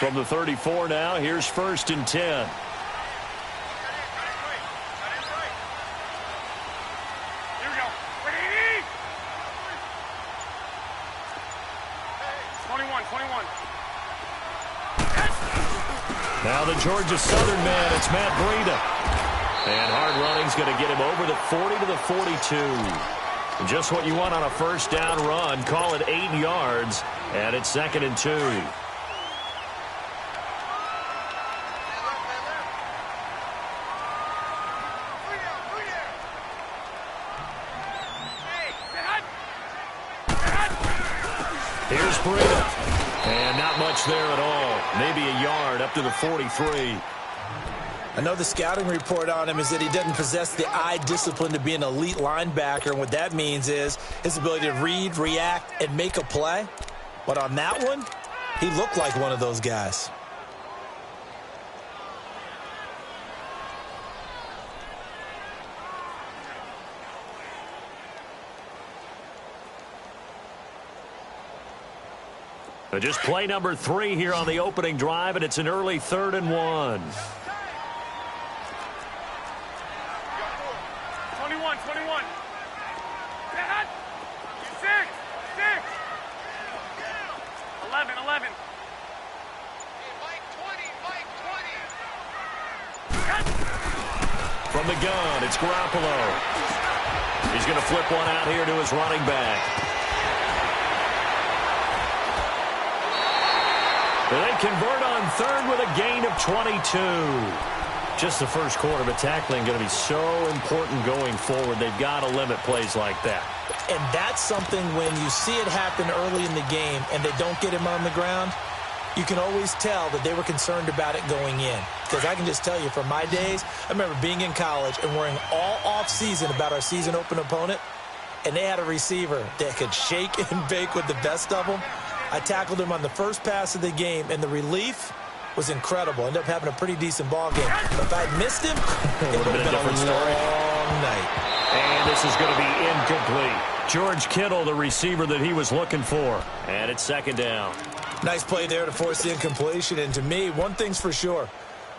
From the 34 now, here's 1st and 10. Now the Georgia Southern man, it's Matt Breida. And hard running's going to get him over the 40 to the 42. Just what you want on a first down run. Call it 8 yards, and it's 2nd and 2. Here's Breida. And not much there at all. Maybe a yard up to the 43. I know the scouting report on him is that he doesn't possess the eye discipline to be an elite linebacker. And what that means is his ability to read, react, and make a play. But on that one, he looked like one of those guys. Just play number 3 here on the opening drive, and it's an early 3rd and 1. 21. 11. From the gun, it's Garoppolo. He's going to flip one out here to his running back. They convert on 3rd with a gain of 22. Just the first quarter, but tackling going to be so important going forward. They've got to limit plays like that. And that's something when you see it happen early in the game and they don't get him on the ground, you can always tell that they were concerned about it going in. Because I can just tell you from my days, I remember being in college and worrying all off-season about our season open opponent, and they had a receiver that could shake and bake with the best of them. I tackled him on the first pass of the game, and the relief was incredible. Ended up having a pretty decent ball game. But if I'd missed him, it would have been a different story. Long night. And this is going to be incomplete. George Kittle, the receiver that he was looking for. And it's 2nd down. Nice play there to force the incompletion. And to me, one thing's for sure.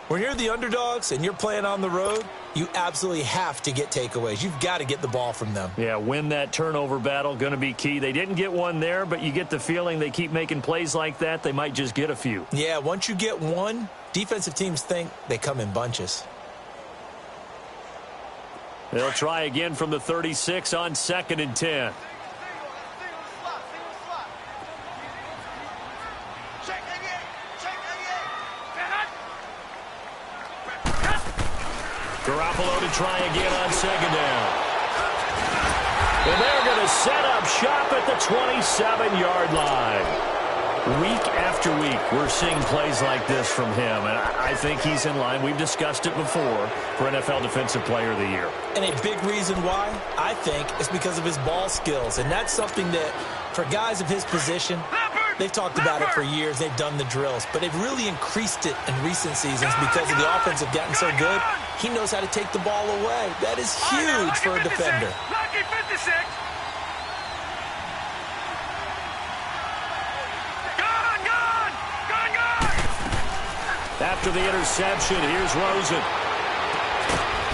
When you're the underdogs and you're playing on the road, you absolutely have to get takeaways. You've got to get the ball from them. Yeah, win that turnover battle, going to be key. They didn't get one there, but you get the feeling they keep making plays like that, they might just get a few. Yeah, once you get one, defensive teams think they come in bunches. They'll try again from the 36 on 2nd and 10. Garoppolo to try again on 2nd down. And they're going to set up shop at the 27-yard line. Week after week, we're seeing plays like this from him, and I think he's in line. We've discussed it before for NFL Defensive Player of the Year. And a big reason why, I think, is because of his ball skills. And that's something that, for guys of his position, they've talked about it for years. They've done the drills. But they've really increased it in recent seasons because of the offense have gotten so good. He knows how to take the ball away. That is huge for a defender. Lucky 56. After the interception, here's Rosen.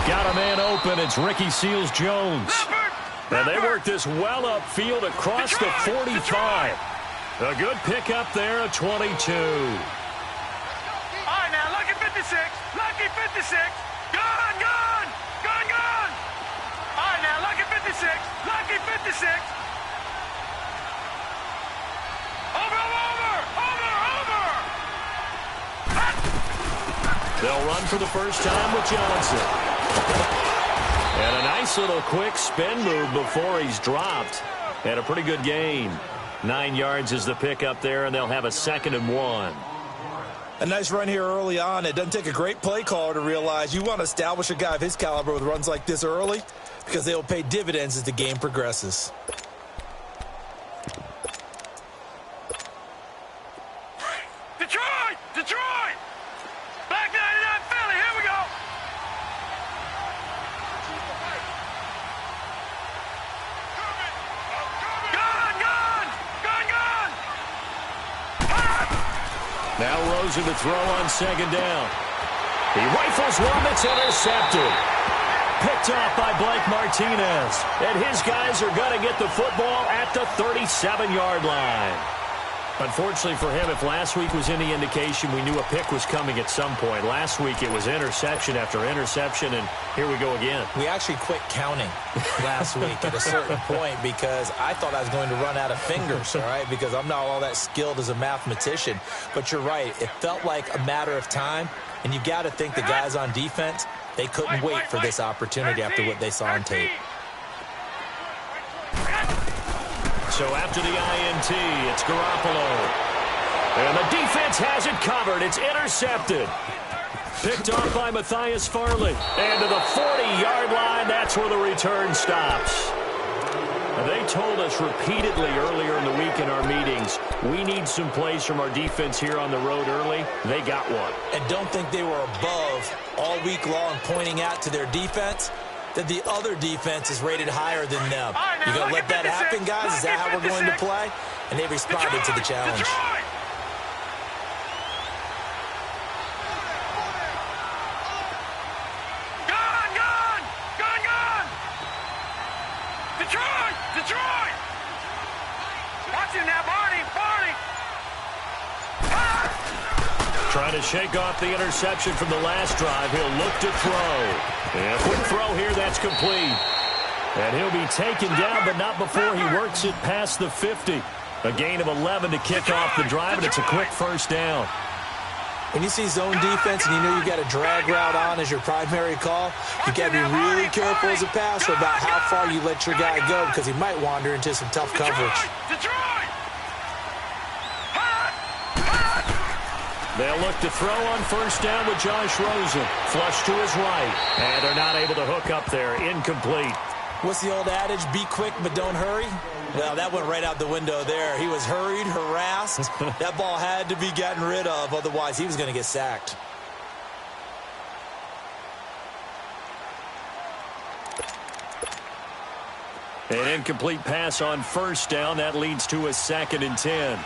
Got a man open. It's Ricky Seals-Jones. And they work this well upfield across the 45. A good pickup there at 22. All right, now, lucky 56. Lucky 56. Gone. All right, now, lucky 56. Lucky 56. Over. They'll run for the first time with Johnson. And a nice little quick spin move before he's dropped. And a pretty good gain. 9 yards is the pickup there, and they'll have a 2nd and 1. A nice run here early on. It doesn't take a great play caller to realize you want to establish a guy of his caliber with runs like this early because they'll pay dividends as the game progresses. Detroit! Black 99 Philly, here we go! Gone! Now Rosen to throw on second down. He rifles one that's intercepted. Picked off by Blake Martinez. And his guys are going to get the football at the 37-yard line. Unfortunately for him, if last week was any indication, we knew a pick was coming at some point. Last week it was interception after interception, and here we go again. We actually quit counting last week at a certain point because I thought I was going to run out of fingers, all right, because I'm not all that skilled as a mathematician. But you're right. It felt like a matter of time, and you got to think the guys on defense, they couldn't wait for this opportunity after what they saw on tape. So after the INT, it's Garoppolo. And the defense has it covered. It's intercepted. Picked off by Matthias Farley. And to the 40-yard line, that's where the return stops. Now, they told us repeatedly earlier in the week in our meetings, we need some plays from our defense here on the road early. They got one. And don't think they were above all week long pointing out to their defense that the other defense is rated higher than them. You going to let that happen, guys? Is that how we're going to play? And they responded to the challenge. Detroit! Watch him now, Barney! Trying to shake off the interception from the last drive. He'll look to throw. And a quick throw here, that's complete. And he'll be taken down, but not before he works it past the 50. A gain of 11 to kick off the drive, and it's a quick first down. When you see zone defense and you know you got a drag route on as your primary call, you got to be really careful as a passer about how far you let your guy go because he might wander into some tough coverage. They'll look to throw on first down with Josh Rosen. Flush to his right, and they're not able to hook up there. Incomplete. What's the old adage? Be quick, but don't hurry. Well, that went right out the window there. He was hurried, harassed. That ball had to be gotten rid of, otherwise he was going to get sacked. An incomplete pass on first down. That leads to a 2nd and 10.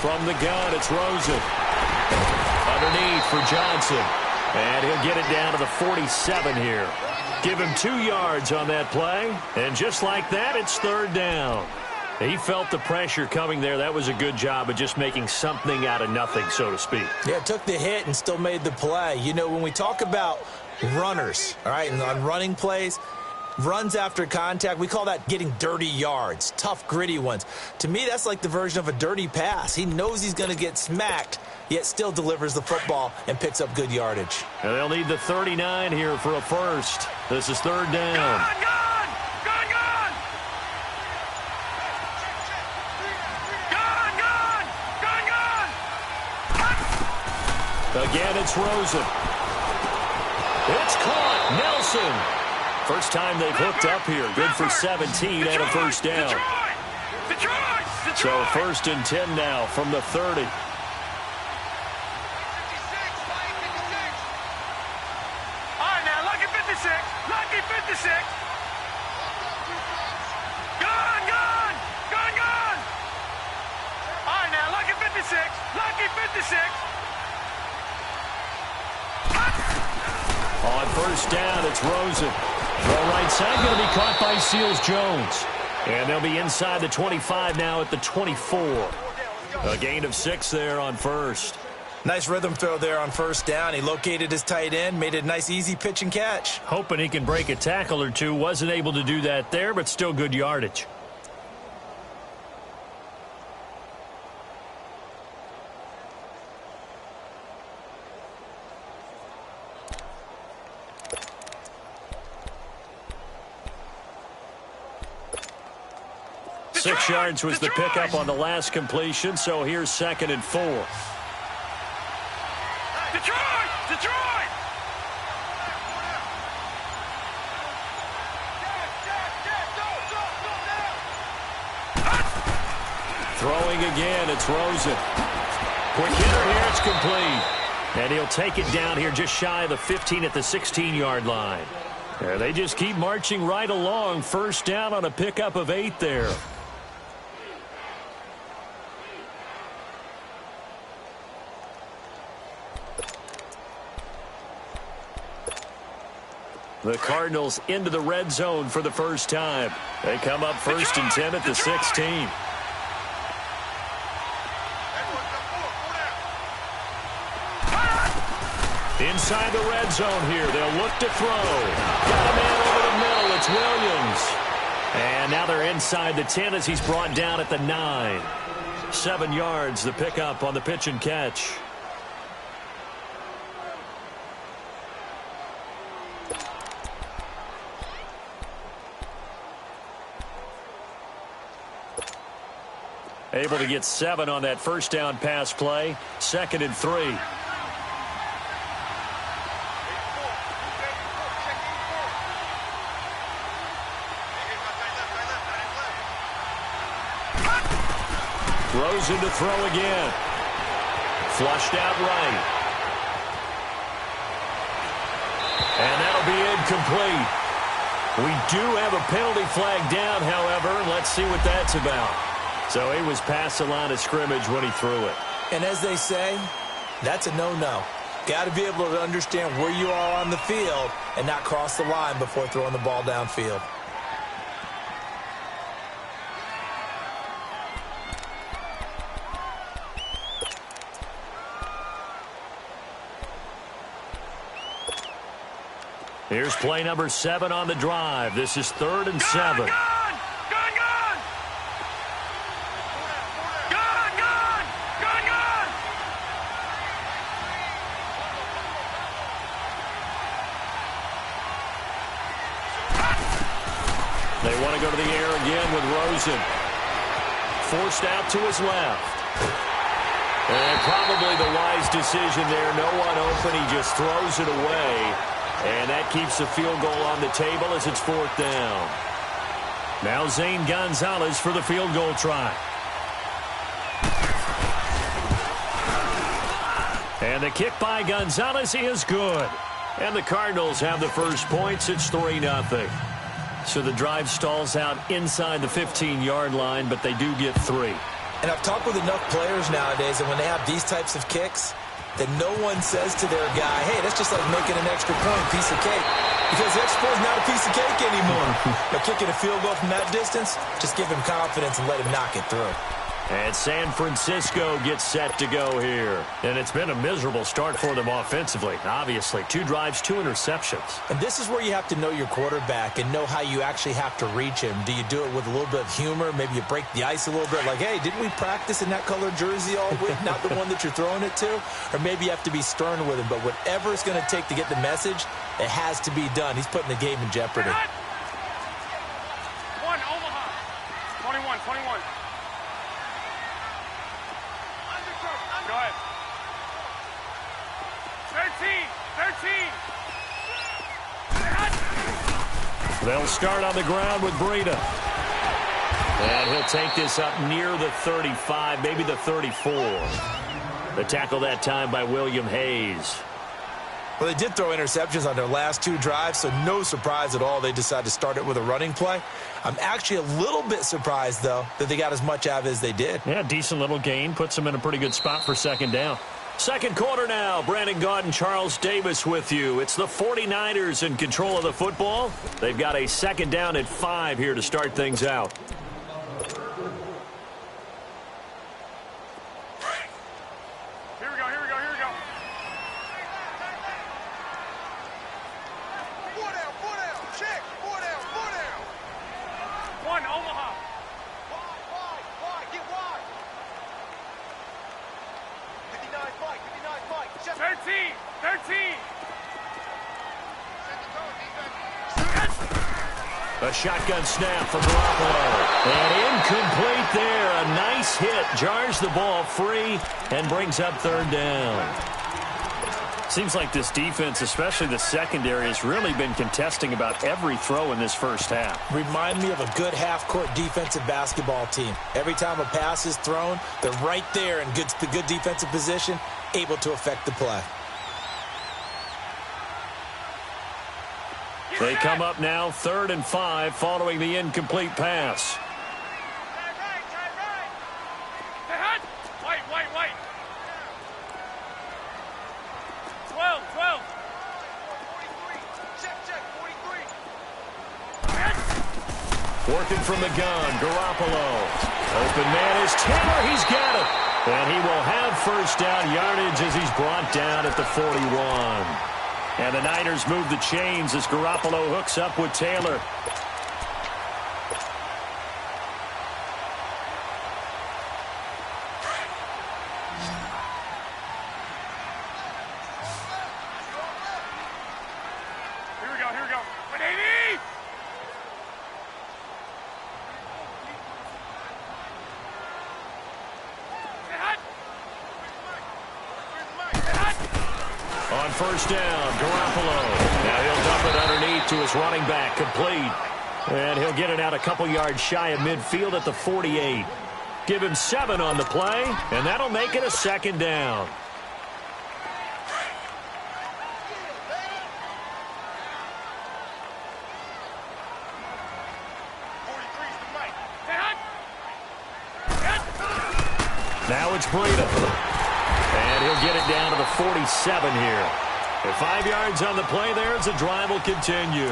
From the gun, it's Rosen. Underneath for Johnson. And he'll get it down to the 47 here. Give him 2 yards on that play. And just like that, it's 3rd down. He felt the pressure coming there. That was a good job of just making something out of nothing, so to speak. Yeah, took the hit and still made the play. You know, when we talk about runners, all right, and on running plays, runs after contact, we call that getting dirty yards, tough, gritty ones. To me, that's like the version of a dirty pass. He knows he's going to get smacked, yet still delivers the football and picks up good yardage. And they'll need the 39 here for a first. This is 3rd down. Again, it's Rosen. It's caught. Nelson. First time they've hooked up here. Good for 17 and a first down. So 1st and 10 now from the 30. All right, now, lucky 56. Lucky 56. Gun! All right, now, lucky 56. Lucky 56. On first down, it's Rosen. Throw right side, going to be caught by Seals-Jones. And they'll be inside the 25 now at the 24. A gain of 6 there on first. Nice rhythm throw there on first down. He located his tight end, made it a nice, easy pitch and catch. Hoping he can break a tackle or two. Wasn't able to do that there, but still good yardage. Detroit, 6 yards was Detroit. The pickup on the last completion, so here's 2nd and 4. Detroit! Throwing again, it's Rosen. Quick hitter here, it's complete. And he'll take it down here just shy of the 15 at the 16-yard line. Yeah, they just keep marching right along. First down on a pickup of 8 there. The Cardinals into the red zone for the first time. They come up 1st and 10 at the 16. Inside the red zone here. They'll look to throw. Got a man over the middle. It's Williams. And now they're inside the 10 as he's brought down at the 9. 7 yards, the pickup on the pitch and catch. Able to get 7 on that first down pass play. 2nd and 3. Rosen to throw again. Flushed out right. And that'll be incomplete. We do have a penalty flag down, however. Let's see what that's about. So he was past the line of scrimmage when he threw it. And as they say, that's a no-no. Got to be able to understand where you are on the field and not cross the line before throwing the ball downfield. Here's play number 7 on the drive. This is 3rd and 7. They want to go to the air again with Rosen. Forced out to his left. And probably the wise decision there. No one open. He just throws it away. And that keeps the field goal on the table as it's 4th down. Now Zane Gonzalez for the field goal try. And the kick by Gonzalez is good. And the Cardinals have the first points. It's 3-0. So the drive stalls out inside the 15-yard line, but they do get 3. And I've talked with enough players nowadays, and when they have these types of kicks, that no one says to their guy, hey, that's just like making an extra point, piece of cake. Because the extra point is not a piece of cake anymore. But kicking a field goal from that distance, just give him confidence and let him knock it through. And San Francisco gets set to go here. And it's been a miserable start for them offensively. Obviously, 2 drives, 2 interceptions. And this is where you have to know your quarterback and know how you actually have to reach him. Do you do it with a little bit of humor? Maybe you break the ice a little bit like, hey, didn't we practice in that colored jersey all week? Not the one that you're throwing it to? Or maybe you have to be stern with him. But whatever it's going to take to get the message, it has to be done. He's putting the game in jeopardy. 1, Omaha. 21. Go ahead. 13. They'll start on the ground with Breida. And he'll take this up near the 35, maybe the 34. The tackle that time by William Hayes. Well, they did throw interceptions on their last 2 drives, so no surprise at all they decided to start it with a running play. I'm actually a little bit surprised, though, that they got as much out of it as they did. Yeah, decent little gain. Puts them in a pretty good spot for 2nd down. Second quarter now. Brandon Gaudin, Charles Davis with you. It's the 49ers in control of the football. They've got a 2nd down at 5 here to start things out. Here we go. Four down. Check. Four down. 1, Omaha. Wide. Get wide. 59 fight. 13. A shotgun snap from Garoppolo. And incomplete there. A nice hit. Jars the ball free and brings up 3rd down. Seems like this defense, especially the secondary, has really been contesting about every throw in this first half. Remind me of a good half-court defensive basketball team. Every time a pass is thrown, they're right there in the good defensive position, able to affect the play. They come up now 3rd and 5 following the incomplete pass. Working from the gun, Garoppolo. Open man is Taylor. He's got it. And he will have first down yardage as he's brought down at the 41. And the Niners move the chains as Garoppolo hooks up with Taylor. First down, Garoppolo. Now he'll dump it underneath to his running back, complete. And he'll get it out a couple yards shy of midfield at the 48. Give him 7 on the play, and that'll make it a 2nd down. Now it's Breida. And he'll get it down to the 47 here. With 5 yards on the play there as the drive will continue.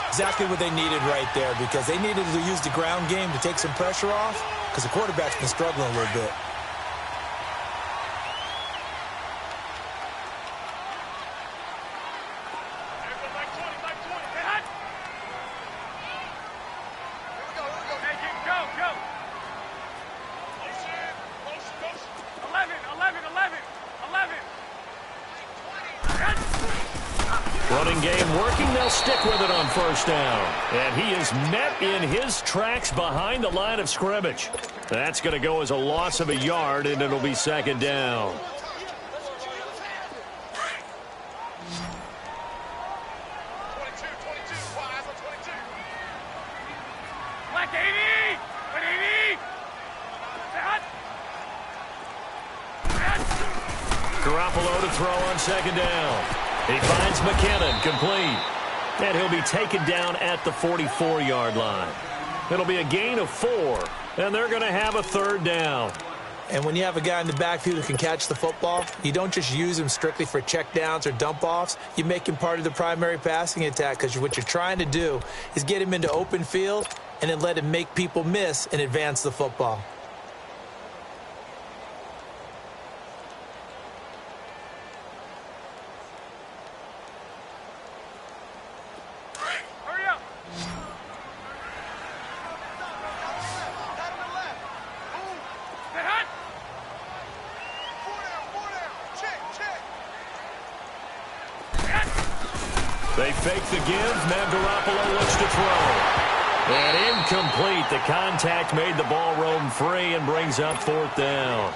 Exactly what they needed right there, because they needed to use the ground game to take some pressure off, because the quarterback's been struggling a little bit. Running game working. They'll stick with it on first down. And he is met in his tracks behind the line of scrimmage. That's going to go as a loss of a yard, and it'll be 2nd down. Garoppolo to throw on 2nd down. He finds McKinnon, complete. And he'll be taken down at the 44-yard line. It'll be a gain of 4, and they're going to have a 3rd down. And when you have a guy in the backfield who can catch the football, you don't just use him strictly for checkdowns or dump-offs. You make him part of the primary passing attack, because what you're trying to do is get him into open field and then let him make people miss and advance the football. They fake the give. Now Garoppolo looks to throw. And incomplete. The contact made the ball roam free and brings up 4th down.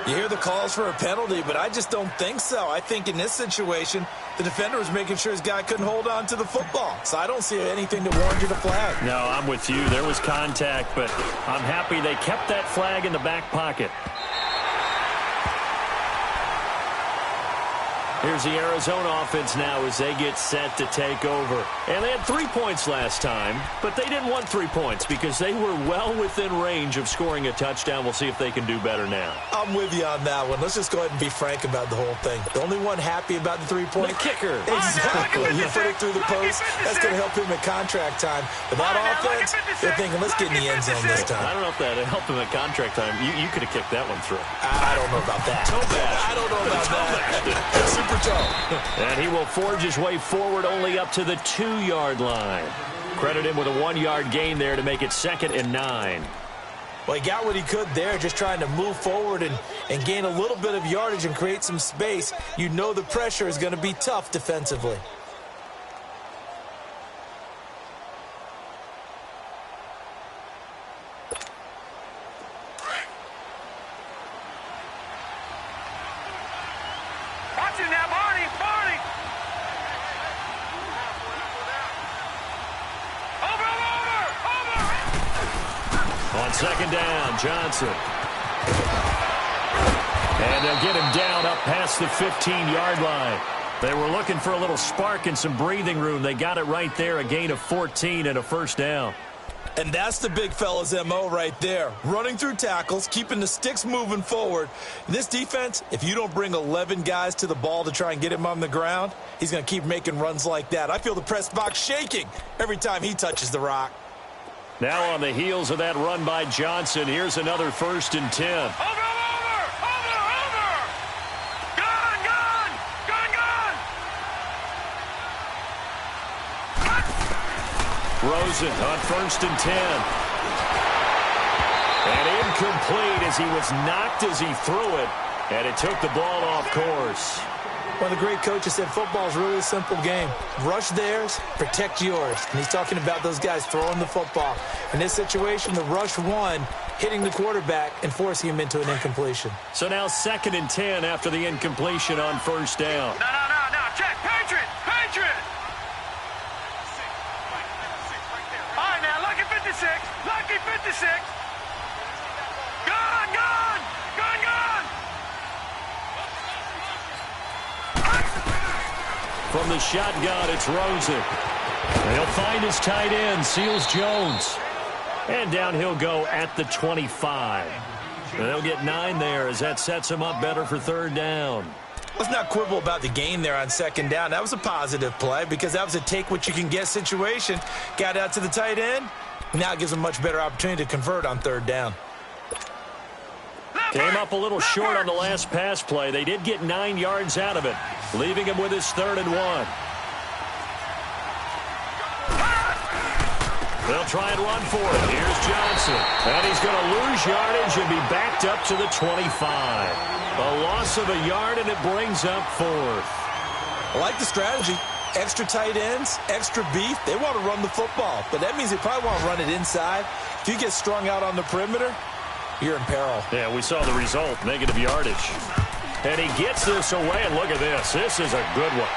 You hear the calls for a penalty, but I just don't think so. I think in this situation, the defender was making sure his guy couldn't hold on to the football. So I don't see anything to warrant you to flag. No, I'm with you. There was contact, but I'm happy they kept that flag in the back pocket. Here's the Arizona offense now as they get set to take over. And they had 3 points last time, but they didn't want 3 points because they were well within range of scoring a touchdown. We'll see if they can do better now. I'm with you on that one. Let's just go ahead and be frank about the whole thing. The only one happy about the 3-point? The kicker. Exactly. You put it through the post. That's going to help him at contract time. But that offense, they're thinking, let's get in the end zone this time. I don't know if that helped him at contract time. You could have kicked that one through. I don't know about that. I don't know about that. Super toe. And he will forge his way forward only up to the 2-yard line. Credit him with a 1-yard gain there to make it 2nd and 9. Well, he got what he could there, just trying to move forward and gain a little bit of yardage and create some space. You know the pressure is going to be tough defensively. On 2nd down, Johnson. And they'll get him down up past the 15-yard line. They were looking for a little spark and some breathing room. They got it right there, a gain of 14 and a first down. And that's the big fella's MO right there. Running through tackles, keeping the sticks moving forward. This defense, if you don't bring 11 guys to the ball to try and get him on the ground, he's going to keep making runs like that. I feel the press box shaking every time he touches the rock. Now on the heels of that run by Johnson, here's another 1st and 10. Over! Gone! Rosen on 1st and 10. And incomplete as he was knocked as he threw it, and it took the ball off course. One of the great coaches said football is really a simple game. Rush theirs, protect yours. And he's talking about those guys throwing the football. In this situation, the rush won, hitting the quarterback and forcing him into an incompletion. So now 2nd and 10 after the incompletion on 1st down. No. Check. Patriot. All right, now, lucky 56. Gone. From the shotgun, it's Rosen. He'll find his tight end, Seals Jones. And down he'll go at the 25. They'll get 9 there as that sets him up better for 3rd down. Let's not quibble about the gain there on 2nd down. That was a positive play because that was a take-what-you-can-get situation. Got out to the tight end. Now it gives him a much better opportunity to convert on 3rd down. Came up a little short on the last pass play. They did get 9 yards out of it, leaving him with his 3rd and 1. They'll try and run for it. Here's Johnson. And he's going to lose yardage and be backed up to the 25. A loss of a yard, and it brings up 4th. I like the strategy. Extra tight ends, extra beef. They want to run the football, but that means they probably want to run it inside. If you get strung out on the perimeter, you're in peril. Yeah, we saw the result, negative yardage. And he gets this away, and look at this. This is a good one.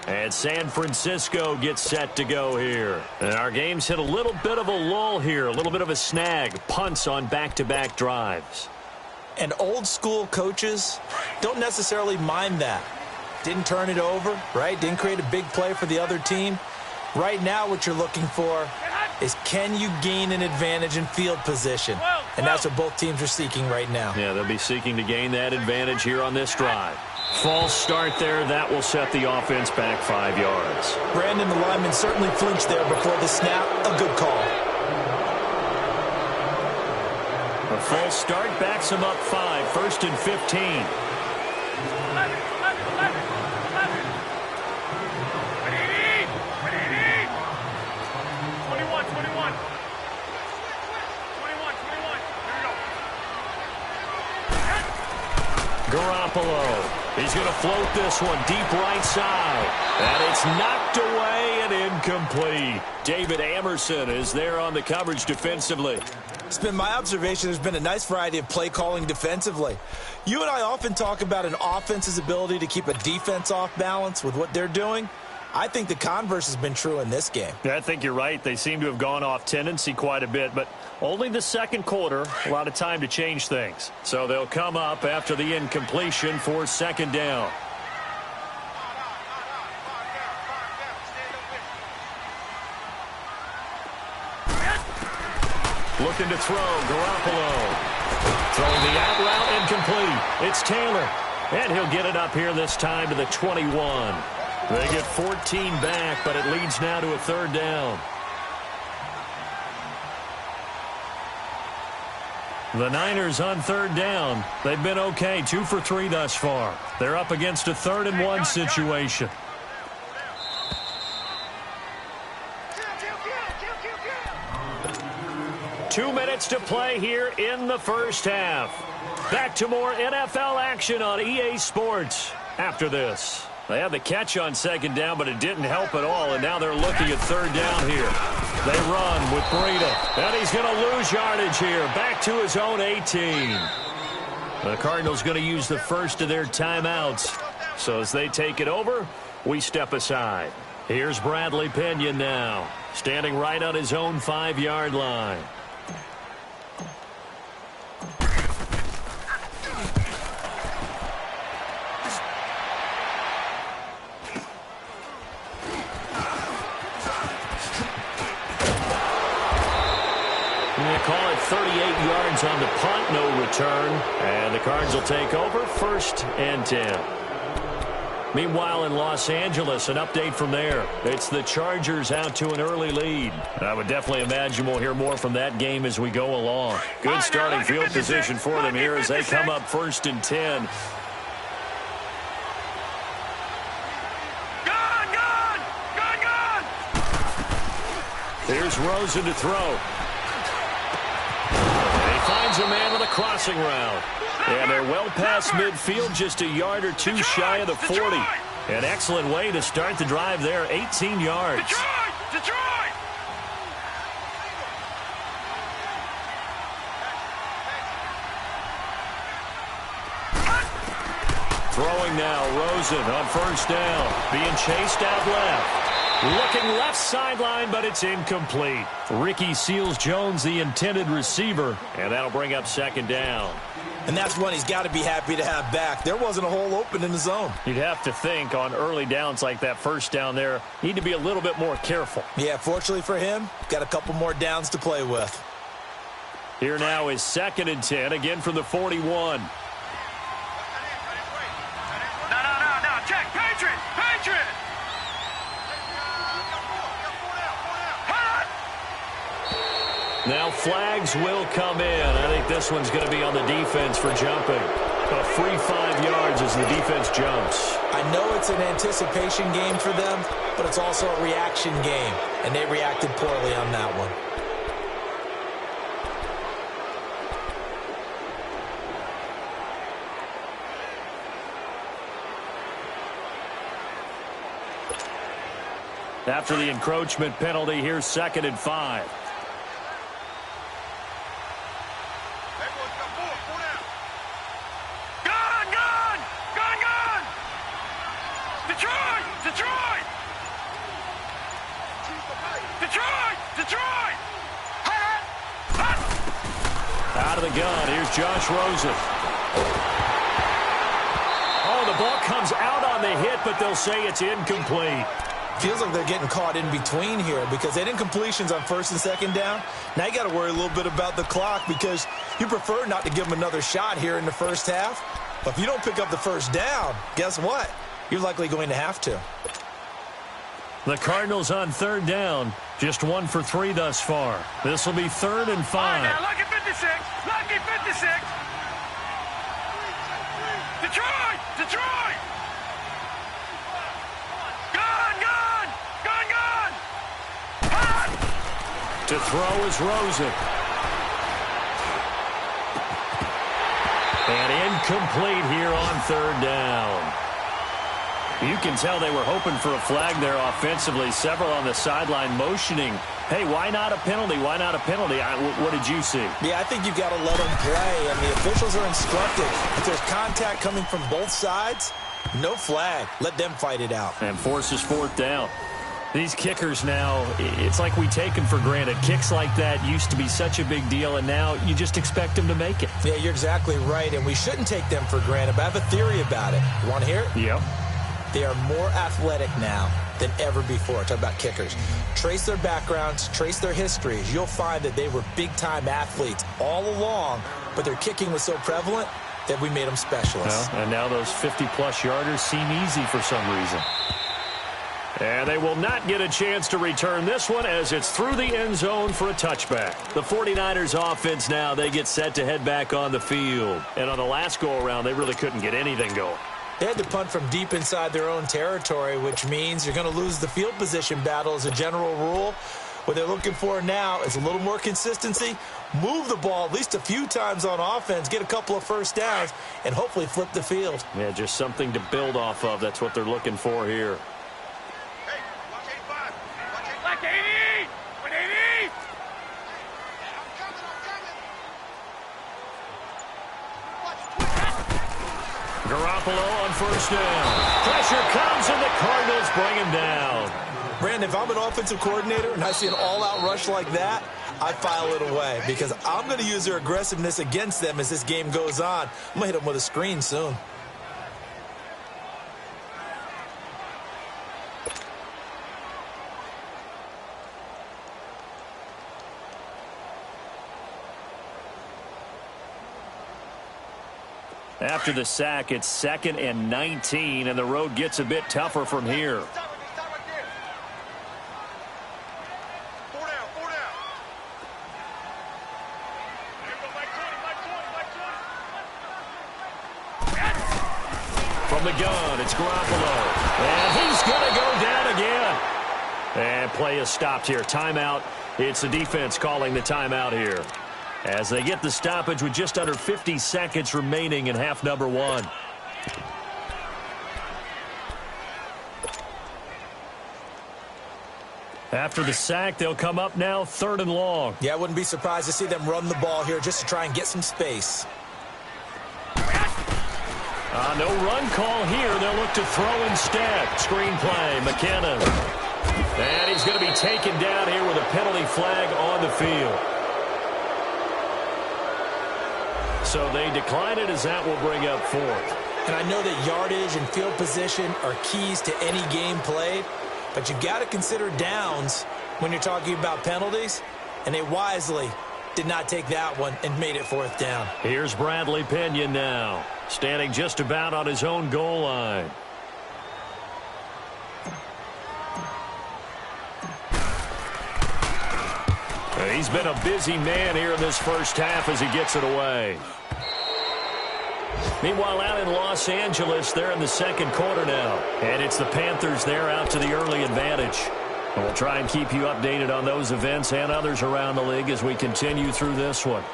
And San Francisco gets set to go here. And our game's hit a little bit of a lull here, a little bit of a snag. Punts on back-to-back drives. And old-school coaches don't necessarily mind that. Didn't turn it over, right? Didn't create a big play for the other team. Right now what you're looking for is can you gain an advantage in field position? And that's what both teams are seeking right now. Yeah, they'll be seeking to gain that advantage here on this drive. False start there. That will set the offense back 5 yards. Brandon, the lineman, certainly flinched there before the snap. A good call. A false start backs him up 5. 1st and 15. Garoppolo. He's going to float this one deep right side. And it's knocked away and incomplete. David Amerson is there on the coverage defensively. It's been my observation there's been a nice variety of play calling defensively. You and I often talk about an offense's ability to keep a defense off balance with what they're doing. I think the converse has been true in this game. Yeah, I think you're right. They seem to have gone off tendency quite a bit, but only the 2nd quarter, a lot of time to change things. So they'll come up after the incompletion for 2nd down. Looking to throw, Garoppolo. Throwing the out route, incomplete. It's Taylor, and he'll get it up here this time to the 21. They get 14 back, but it leads now to a 3rd down. The Niners on 3rd down. They've been okay, 2 for 3 thus far. They're up against a 3rd and 1 situation. Two minutes to play here in the first half. Back to more NFL action on EA Sports after this. They had the catch on 2nd down, but it didn't help at all, and now they're looking at 3rd down here. They run with Breida, and he's going to lose yardage here, back to his own 18. The Cardinals going to use the first of their timeouts. So as they take it over, we step aside. Here's Bradley Pinion now, standing right on his own 5-yard line. Cardinals on the punt, no return. And the Cards will take over, 1st and 10. Meanwhile, in Los Angeles, an update from there. It's the Chargers out to an early lead. I would definitely imagine we'll hear more from that game as we go along. Good starting field position for them here as they come up 1st and 10. Here's Rosen to throw. And he finds a man with a crossing route. And they're well past midfield, just a yard or two shy of the 40. An excellent way to start the drive there, 18 yards. Detroit! Throwing now, Rosen on 1st down. Being chased out left. Looking left sideline, but it's incomplete. Ricky Seals-Jones, the intended receiver, and that'll bring up 2nd down. And that's one he's got to be happy to have back. There wasn't a hole open in the zone. You'd have to think on early downs like that 1st down there, need to be a little bit more careful. Yeah, fortunately for him, got a couple more downs to play with. Here now is 2nd and 10, again from the 41. No, check, Patriot! Now flags will come in. I think this one's going to be on the defense for jumping. A free 5 yards as the defense jumps. I know it's an anticipation game for them, but it's also a reaction game, and they reacted poorly on that one. After the encroachment penalty, here's 2nd and 5. Detroit! Out of the gun, here's Josh Rosen. Oh, the ball comes out on the hit, but they'll say it's incomplete. Feels like they're getting caught in between here because they didn't completions on 1st and 2nd down. Now you got to worry a little bit about the clock because you prefer not to give them another shot here in the 1st half. But if you don't pick up the 1st down, guess what? You're likely going to have to. The Cardinals on 3rd down. Just 1 for 3 thus far. This will be 3rd and 5. All right, now, lucky 56. Detroit! Gun! To throw is Rosen. And incomplete here on 3rd down. You can tell they were hoping for a flag there offensively. Several on the sideline motioning, hey, why not a penalty? Why not a penalty? What did you see? Yeah, I think you've got to let them play, and the officials are instructed. If there's contact coming from both sides, no flag. Let them fight it out. And forces 4th down. These kickers now, it's like we take them for granted. Kicks like that used to be such a big deal, and now you just expect them to make it. Yeah, you're exactly right, and we shouldn't take them for granted, but I have a theory about it. You want to hear it? Yep. They are more athletic now than ever before. Talk about kickers. Trace their backgrounds, trace their histories. You'll find that they were big-time athletes all along, but their kicking was so prevalent that we made them specialists. Well, and now those 50-plus yarders seem easy for some reason. And they will not get a chance to return this one as it's through the end zone for a touchback. The 49ers offense now, they get set to head back on the field. And on the last go-around, they really couldn't get anything going. They had to punt from deep inside their own territory, which means you're going to lose the field position battle as a general rule. What they're looking for now is a little more consistency, move the ball at least a few times on offense, get a couple of 1st downs, and hopefully flip the field. Yeah, just something to build off of. That's what they're looking for here. Hey, watch 85. Watch 80. With 80. Garoppolo on 1st down. Pressure comes, and the Cardinals bring him down. Brandon, if I'm an offensive coordinator and I see an all-out rush like that, I file it away because I'm going to use their aggressiveness against them as this game goes on. I'm going to hit them with a screen soon. After the sack, it's 2nd and 19, and the road gets a bit tougher from here. From the gun, it's Garoppolo. And he's going to go down again. And play is stopped here. Timeout. It's the defense calling the timeout here, as they get the stoppage with just under 50 seconds remaining in half number 1. After the sack, they'll come up now 3rd and long. Yeah, I wouldn't be surprised to see them run the ball here just to try and get some space. No run call here. They'll look to throw instead. Screen play, McKinnon. And he's going to be taken down here with a penalty flag on the field. So they decline it, as that will bring up 4th. And I know that yardage and field position are keys to any game played, but you've got to consider downs when you're talking about penalties, and they wisely did not take that one and made it 4th down. Here's Bradley Pinion now, standing just about on his own goal line. He's been a busy man here in this first half as he gets it away. Meanwhile, out in Los Angeles, they're in the 2nd quarter now. And it's the Panthers there out to the early advantage. And we'll try and keep you updated on those events and others around the league as we continue through this one.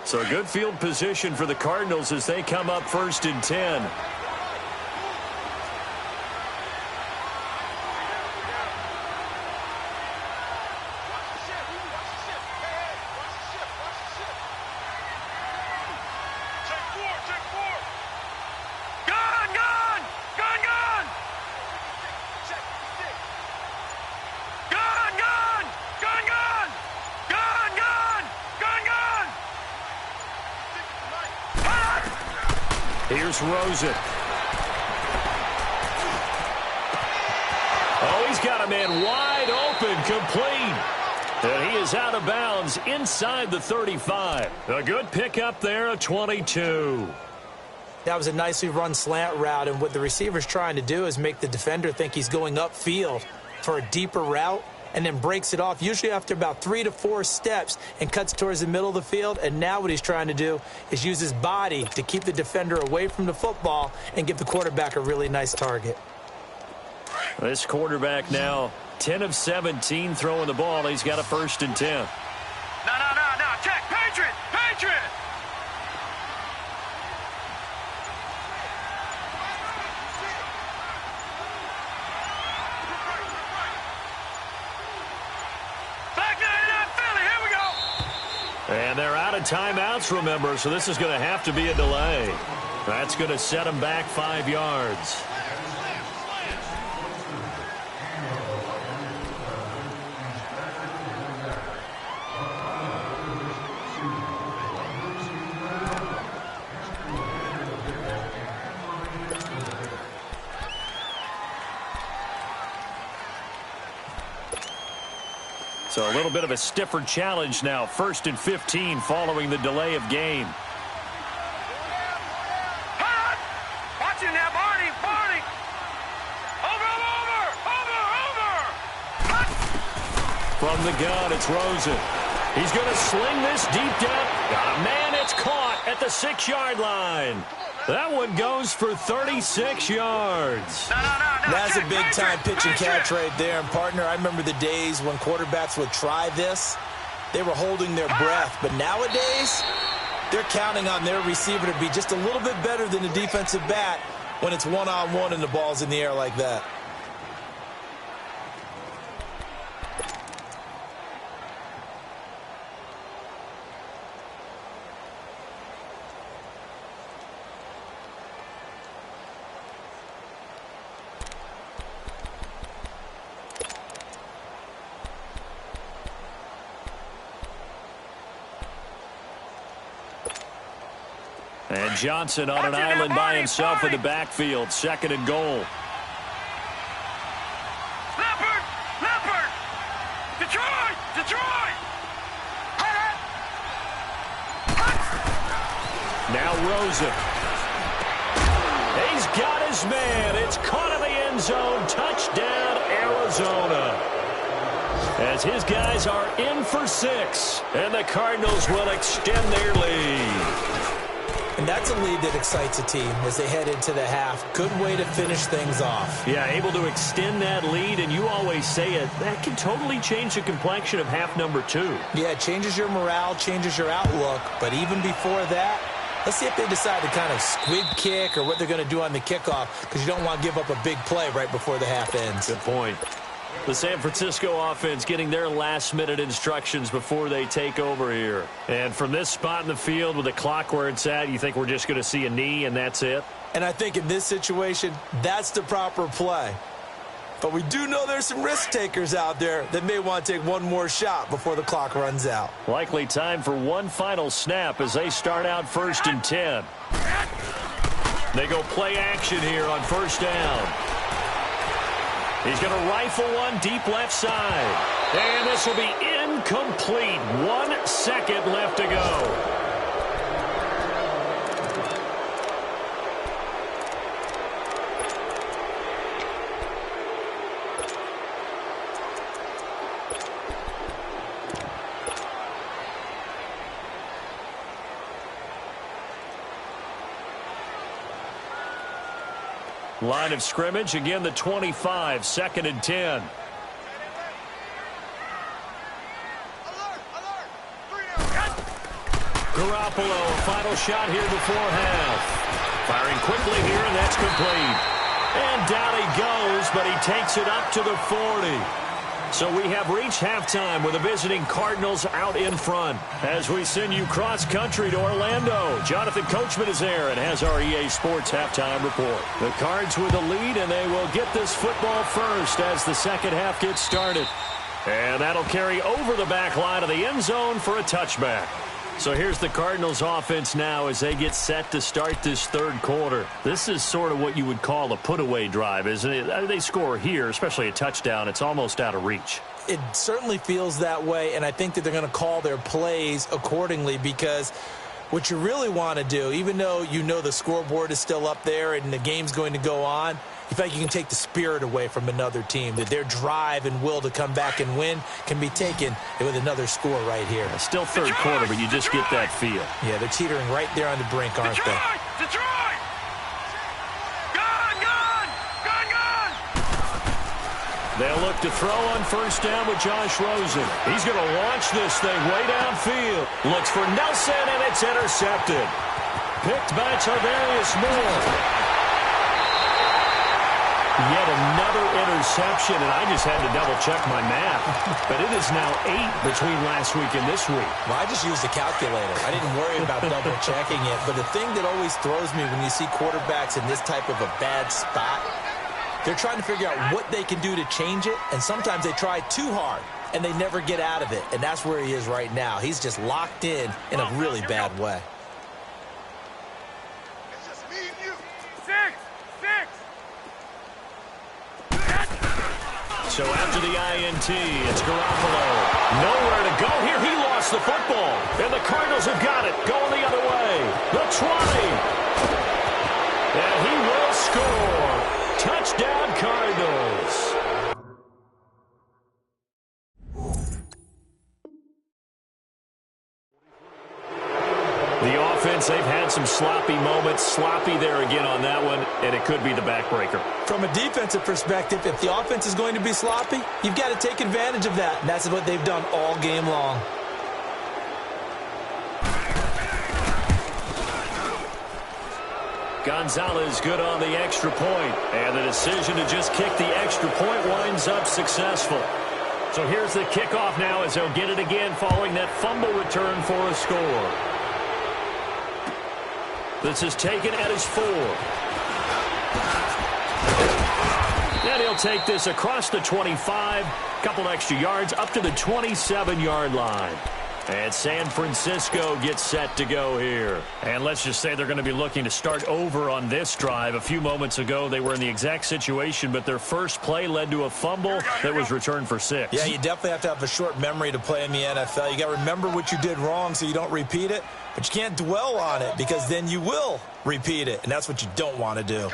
So good field position for the Cardinals as they come up 1st and 10. Here's Rosen. Oh, he's got a man wide open, complete. And he is out of bounds inside the 35. A good pickup there, a 22. That was a nicely run slant route, and what the receiver's trying to do is make the defender think he's going upfield for a deeper route, and then breaks it off, usually after about 3 to 4 steps, and cuts towards the middle of the field. And now what he's trying to do is use his body to keep the defender away from the football and give the quarterback a really nice target. This quarterback now 10 of 17 throwing the ball. He's got a 1st and 10. No. Check. Patriot. And they're out of timeouts, remember, so this is going to have to be a delay. That's going to set them back 5 yards. So a little bit of a stiffer challenge now. 1st and 15 following the delay of game. Watch it now, Barney. Over. From the gun, it's Rosen. He's going to sling this deep down. Man, it's caught at the 6-yard line. That one goes for 36 yards. No. That's a big-time pitch and catch right there. And, partner, I remember the days when quarterbacks would try this. They were holding their breath. But nowadays, they're counting on their receiver to be just a little bit better than the defensive back when it's one-on-one and the ball's in the air like that. And Johnson on an island by himself in the backfield. 2nd and goal. Leopard! Detroit! Now Rosen. He's got his man. It's caught in the end zone. Touchdown, Arizona. As his guys are in for 6. And the Cardinals will extend their lead. And that's a lead that excites a team as they head into the half. Good way to finish things off. Yeah, able to extend that lead, and you always say it, that can totally change the complexion of half number 2. Yeah, it changes your morale, changes your outlook. But even before that, let's see if they decide to kind of squib kick or what they're going to do on the kickoff, because you don't want to give up a big play right before the half ends. Good point. The San Francisco offense getting their last-minute instructions before they take over here. And from this spot in the field with the clock where it's at, you think we're just going to see a knee and that's it? And I think in this situation, that's the proper play. But we do know there's some risk takers out there that may want to take one more shot before the clock runs out. Likely time for one final snap as they start out 1st and 10. They go play action here on 1st down. He's going to rifle one deep left side. And this will be incomplete. 1 second left to go. Line of scrimmage, again the 25, 2nd and 10. Garoppolo, final shot here before half. Firing quickly here, and that's complete. And down he goes, but he takes it up to the 40. So we have reached halftime with the visiting Cardinals out in front. As we send you cross-country to Orlando, Jonathan Coachman is there and has our EA Sports halftime report. The Cards with the lead, and they will get this football first as the second half gets started. And that'll carry over the back line of the end zone for a touchback. So here's the Cardinals offense now as they get set to start this third quarter. This is sort of what you would call a put-away drive, isn't it? They score here, especially a touchdown. It's almost out of reach. It certainly feels that way, and I think that they're going to call their plays accordingly, because what you really want to do, even though you know the scoreboard is still up there and the game's going to go on, you feel like you can take the spirit away from another team, that their drive and will to come back and win can be taken with another score right here. Still third quarter, but you just get that feel. Yeah, they're teetering right there on the brink, aren't they? Detroit! Gone! They'll look to throw on 1st down with Josh Rosen. He's going to launch this thing way downfield. Looks for Nelson, and it's intercepted. Picked by Tarvarius Moore. Yet another interception, and I just had to double-check my math. But it is now 8 between last week and this week. Well, I just used a calculator. I didn't worry about double-checking it. But the thing that always throws me when you see quarterbacks in this type of a bad spot, they're trying to figure out what they can do to change it, and sometimes they try too hard, and they never get out of it. And that's where he is right now. He's just locked in a really bad way. It's just me and you. 6. So after the INT, it's Garoppolo. Nowhere to go here. He lost the football. And the Cardinals have got it. Going the other way. The 20. And he will score. Touchdown, Cardinals. The offense, they've had some sloppy moments. Sloppy there again on that one, and it could be the backbreaker. From a defensive perspective, if the offense is going to be sloppy, you've got to take advantage of that. And that's what they've done all game long. Gonzalez good on the extra point. And the decision to just kick the extra point winds up successful. So here's the kickoff now as they'll get it again following that fumble return for a score. This is taken at his 4. And he'll take this across the 25. Couple extra yards up to the 27-yard line. And San Francisco gets set to go here. And let's just say they're going to be looking to start over on this drive. A few moments ago, they were in the exact situation, but their first play led to a fumble that was returned for 6. Yeah, you definitely have to have a short memory to play in the NFL. You got to remember what you did wrong so you don't repeat it, but you can't dwell on it because then you will repeat it, and that's what you don't want to do.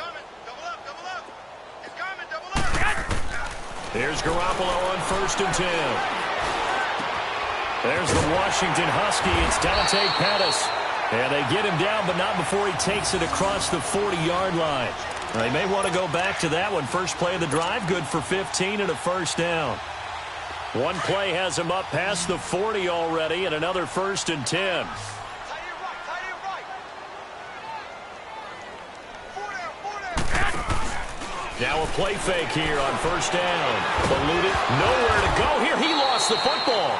Here's Garoppolo on 1st and 10. There's the Washington Husky. It's Dante Pettis. And they get him down, but not before he takes it across the 40-yard line. They may want to go back to that one. First play of the drive, good for 15 and a first down. One play has him up past the 40 already, and another 1st and 10. Now a play fake here on 1st down. Eluded, nowhere to go here. He lost the football.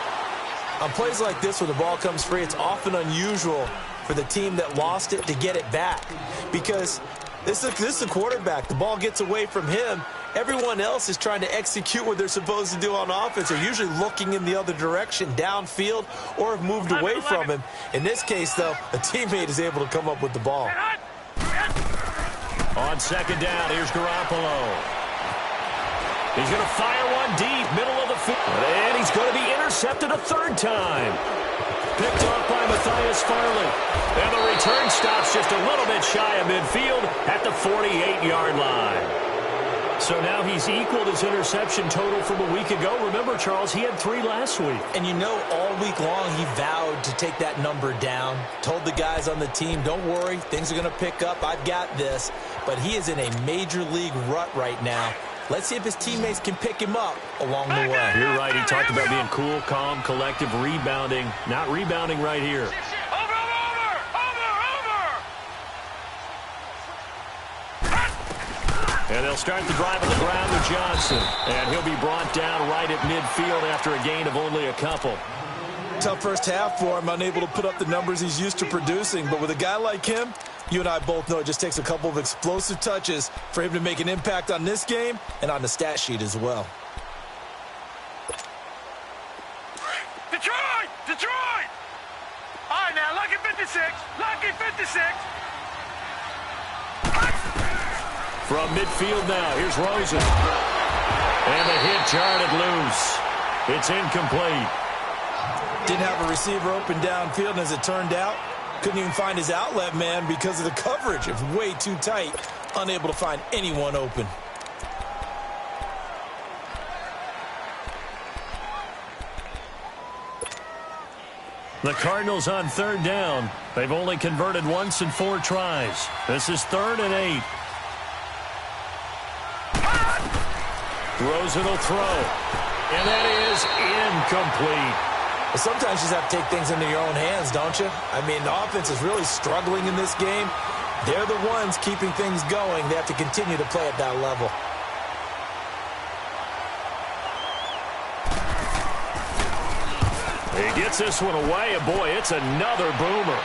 On plays like this where the ball comes free, it's often unusual for the team that lost it to get it back because this is the quarterback. The ball gets away from him. Everyone else is trying to execute what they're supposed to do on offense. They're usually looking in the other direction, downfield, or have moved away from him. In this case, though, a teammate is able to come up with the ball. On 2nd down, here's Garoppolo. He's going to fire one deep, middle of the field. And he's going to be intercepted a 3rd time. Picked off by Matthias Farley. And the return stops just a little bit shy of midfield at the 48-yard line. So now he's equaled his interception total from a week ago. Remember, Charles, he had 3 last week. And you know, all week long he vowed to take that number down. Told the guys on the team, don't worry, things are going to pick up. I've got this. But he is in a major league rut right now. Let's see if his teammates can pick him up along the way. You're right. He talked about being cool, calm, collective, rebounding. Not rebounding right here. And they'll start the drive on the ground with Johnson. And he'll be brought down right at midfield after a gain of only a couple. Tough first half for him, unable to put up the numbers he's used to producing. But with a guy like him, you and I both know it just takes a couple of explosive touches for him to make an impact on this game and on the stat sheet as well. Detroit! Detroit! All right, now, lucky 56. Lucky 56. From midfield now, here's Rosen. And the hit jarred loose. It's incomplete. Didn't have a receiver open downfield, and as it turned out, couldn't even find his outlet man because of the coverage. It was way too tight, unable to find anyone open. The Cardinals on 3rd down. They've only converted once in 4 tries. This is 3rd and 8. Rosen will throw. And that is incomplete. Well, sometimes you just have to take things into your own hands, don't you? I mean, the offense is really struggling in this game. They're the ones keeping things going. They have to continue to play at that level. He gets this one away, and boy, it's another boomer.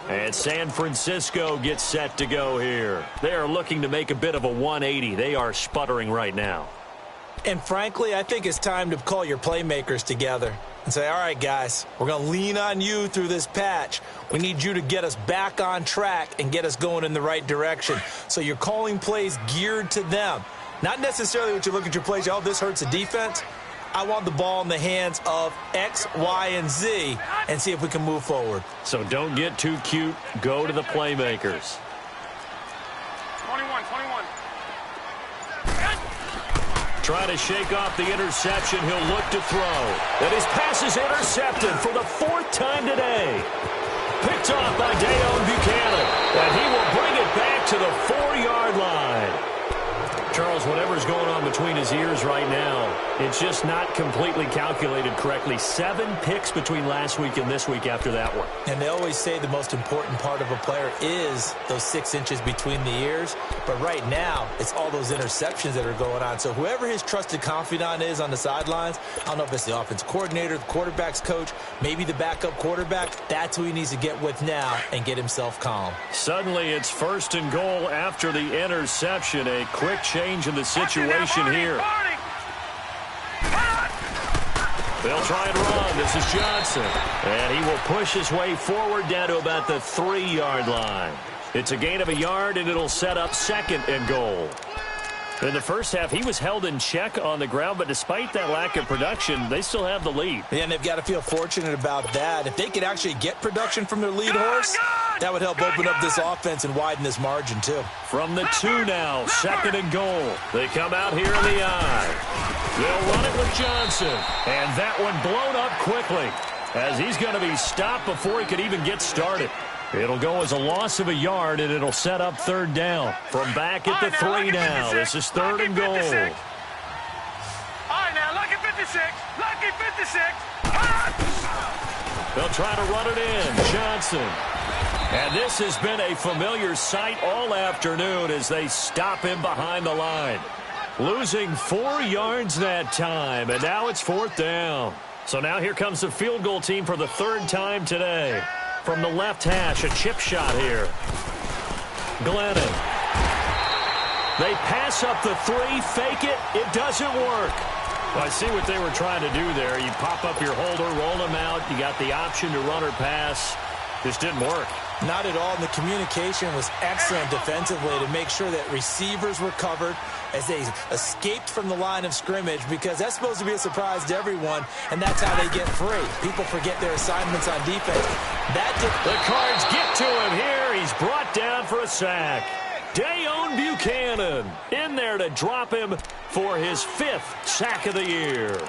And San Francisco gets set to go here. They are looking to make a bit of a 180. They are sputtering right now. And frankly, I think it's time to call your playmakers together and say, all right, guys, we're going to lean on you through this patch. We need you to get us back on track and get us going in the right direction. So you're calling plays geared to them. Not necessarily what you look at your plays, oh, this hurts the defense. I want the ball in the hands of X, Y, and Z and see if we can move forward. So don't get too cute. Go to the playmakers. 21. Trying to shake off the interception. He'll look to throw. And his pass is intercepted for the 4th time today. Picked off by Deone Buchanan. And he will bring it back to the 4-yard line. Charles, whatever's going on between his ears right now, it's just not completely calculated correctly. 7 picks between last week and this week after that one. And they always say the most important part of a player is those 6 inches between the ears. But right now, it's all those interceptions that are going on. So whoever his trusted confidant is on the sidelines, I don't know if it's the offense coordinator, the quarterback's coach, maybe the backup quarterback, that's who he needs to get with now and get himself calm. Suddenly, it's 1st and goal after the interception. A quick change in the situation here. They'll try and run. This is Johnson. And he will push his way forward down to about the 3-yard line. It's a gain of a yard, and it'll set up 2nd and goal. In the first half, he was held in check on the ground, but despite that lack of production, they still have the lead. Yeah, and they've got to feel fortunate about that. If they could actually get production from their lead horse, that would help open up this offense and widen this margin, too. From the 2 now, 2nd and goal. They come out here in the I. They'll run it with Johnson. And that one blown up quickly as he's going to be stopped before he could even get started. It'll go as a loss of a yard, and it'll set up 3rd down. From back at the 3 now. This is 3rd and goal. All right, now, lucky 56. Lucky 56. They'll try to run it in. Johnson. And this has been a familiar sight all afternoon as they stop him behind the line. Losing 4 yards that time, and now it's 4th down. So now here comes the field goal team for the 3rd time today. From the left hash, a chip shot here. Glennon. They pass up the 3, fake it. It doesn't work. Well, I see what they were trying to do there. You pop up your holder, roll them out. You got the option to run or pass. This didn't work. Not at all, and the communication was excellent defensively to make sure that receivers were covered as they escaped from the line of scrimmage, because that's supposed to be a surprise to everyone, and that's how they get free. People forget their assignments on defense. The Cards get to him here. He's brought down for a sack. Dayon Buchanan in there to drop him for his 5th sack of the year.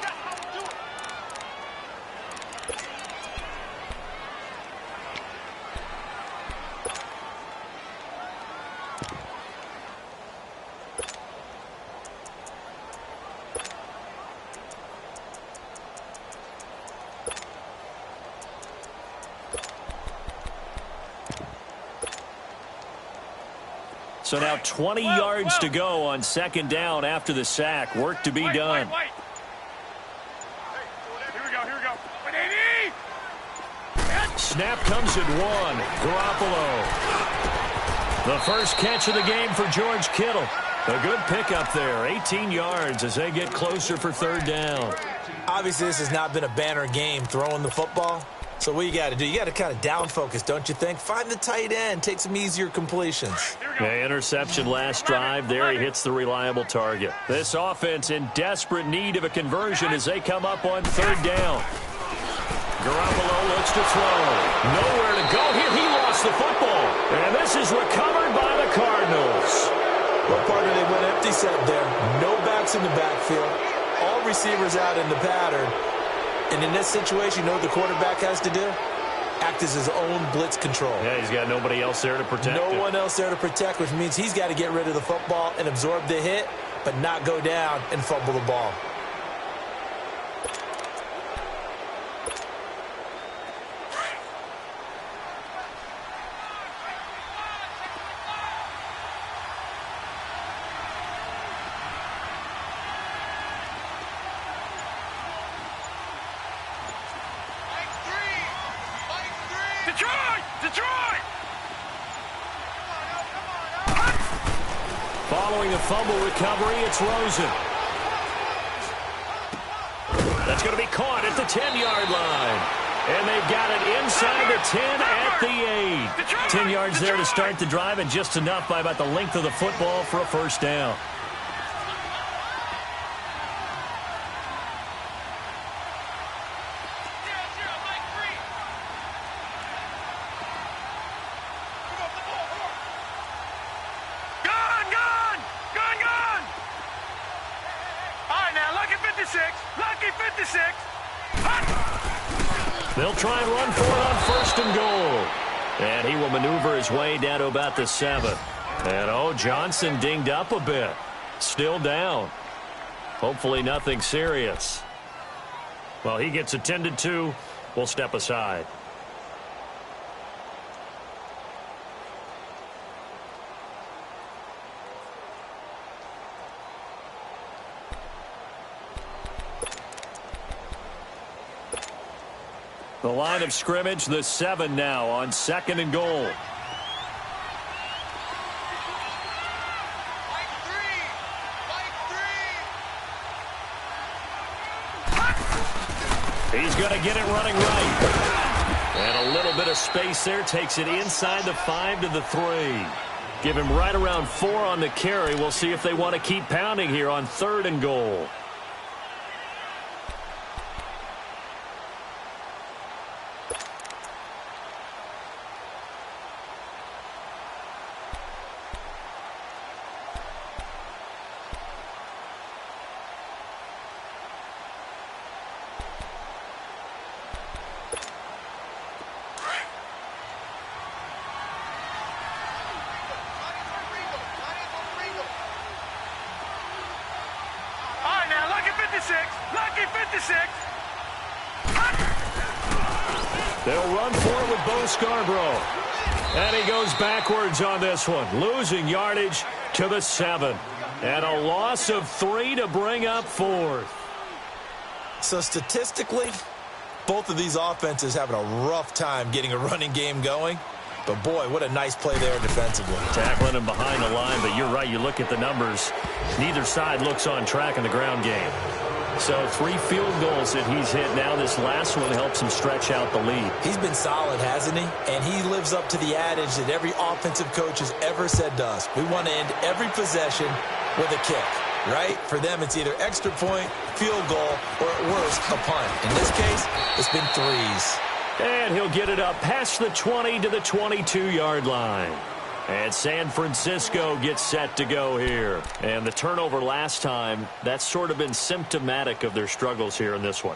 So now 20 yards to go on 2nd down after the sack. Work to be done. Wait. Here we go. Snap comes at 1. Garoppolo. The first catch of the game for George Kittle. A good pickup there. 18 yards as they get closer for 3rd down. Obviously, this has not been a banner game throwing the football. So what you got to do, you got to kind of down focus, don't you think? Find the tight end, take some easier completions. Interception last drive. There he hits the reliable target. This offense in desperate need of a conversion as they come up on 3rd down. Garoppolo looks to throw. Nowhere to go here. He lost the football. And this is recovered by the Cardinals. What part of they went empty set there? No backs in the backfield. All receivers out in the pattern. And in this situation, you know what the quarterback has to do? Act as his own blitz control. Yeah, he's got nobody else there to protect him. No one else there to protect, which means he's got to get rid of the football and absorb the hit, but not go down and fumble the ball. Detroit! Following a fumble recovery, it's Rosen. That's going to be caught at the 10-yard line. And they've got it inside the 10 at the 8. 10 yards there to start the drive, and just enough by about the length of the football for a 1st down. They'll try and run for it on 1st and goal. And he will maneuver his way down to about the 7. And, Johnson dinged up a bit. Still down. Hopefully nothing serious. Well, he gets attended to. We'll step aside. The line of scrimmage, the 7 now on 2nd and goal. He's going to get it running right. And a little bit of space there. Takes it inside the 5 to the 3. Give him right around 4 on the carry. We'll see if they want to keep pounding here on 3rd and goal. Lucky 56. They'll run for it with Bo Scarborough. And he goes backwards on this one, losing yardage to the 7. And a loss of 3 to bring up 4th. So statistically, both of these offenses having a rough time getting a running game going. But, boy, what a nice play there defensively. Tackling him behind the line, but you're right. You look at the numbers. Neither side looks on track in the ground game. So 3 field goals that he's hit now. This last one helps him stretch out the lead. He's been solid, hasn't he? And he lives up to the adage that every offensive coach has ever said to us. We want to end every possession with a kick, right? For them, it's either extra point, field goal, or at worst, a punt. In this case, it's been 3s. And he'll get it up past the 20 to the 22-yard line. And San Francisco gets set to go here. And the turnover last time, that's sort of been symptomatic of their struggles here in this one.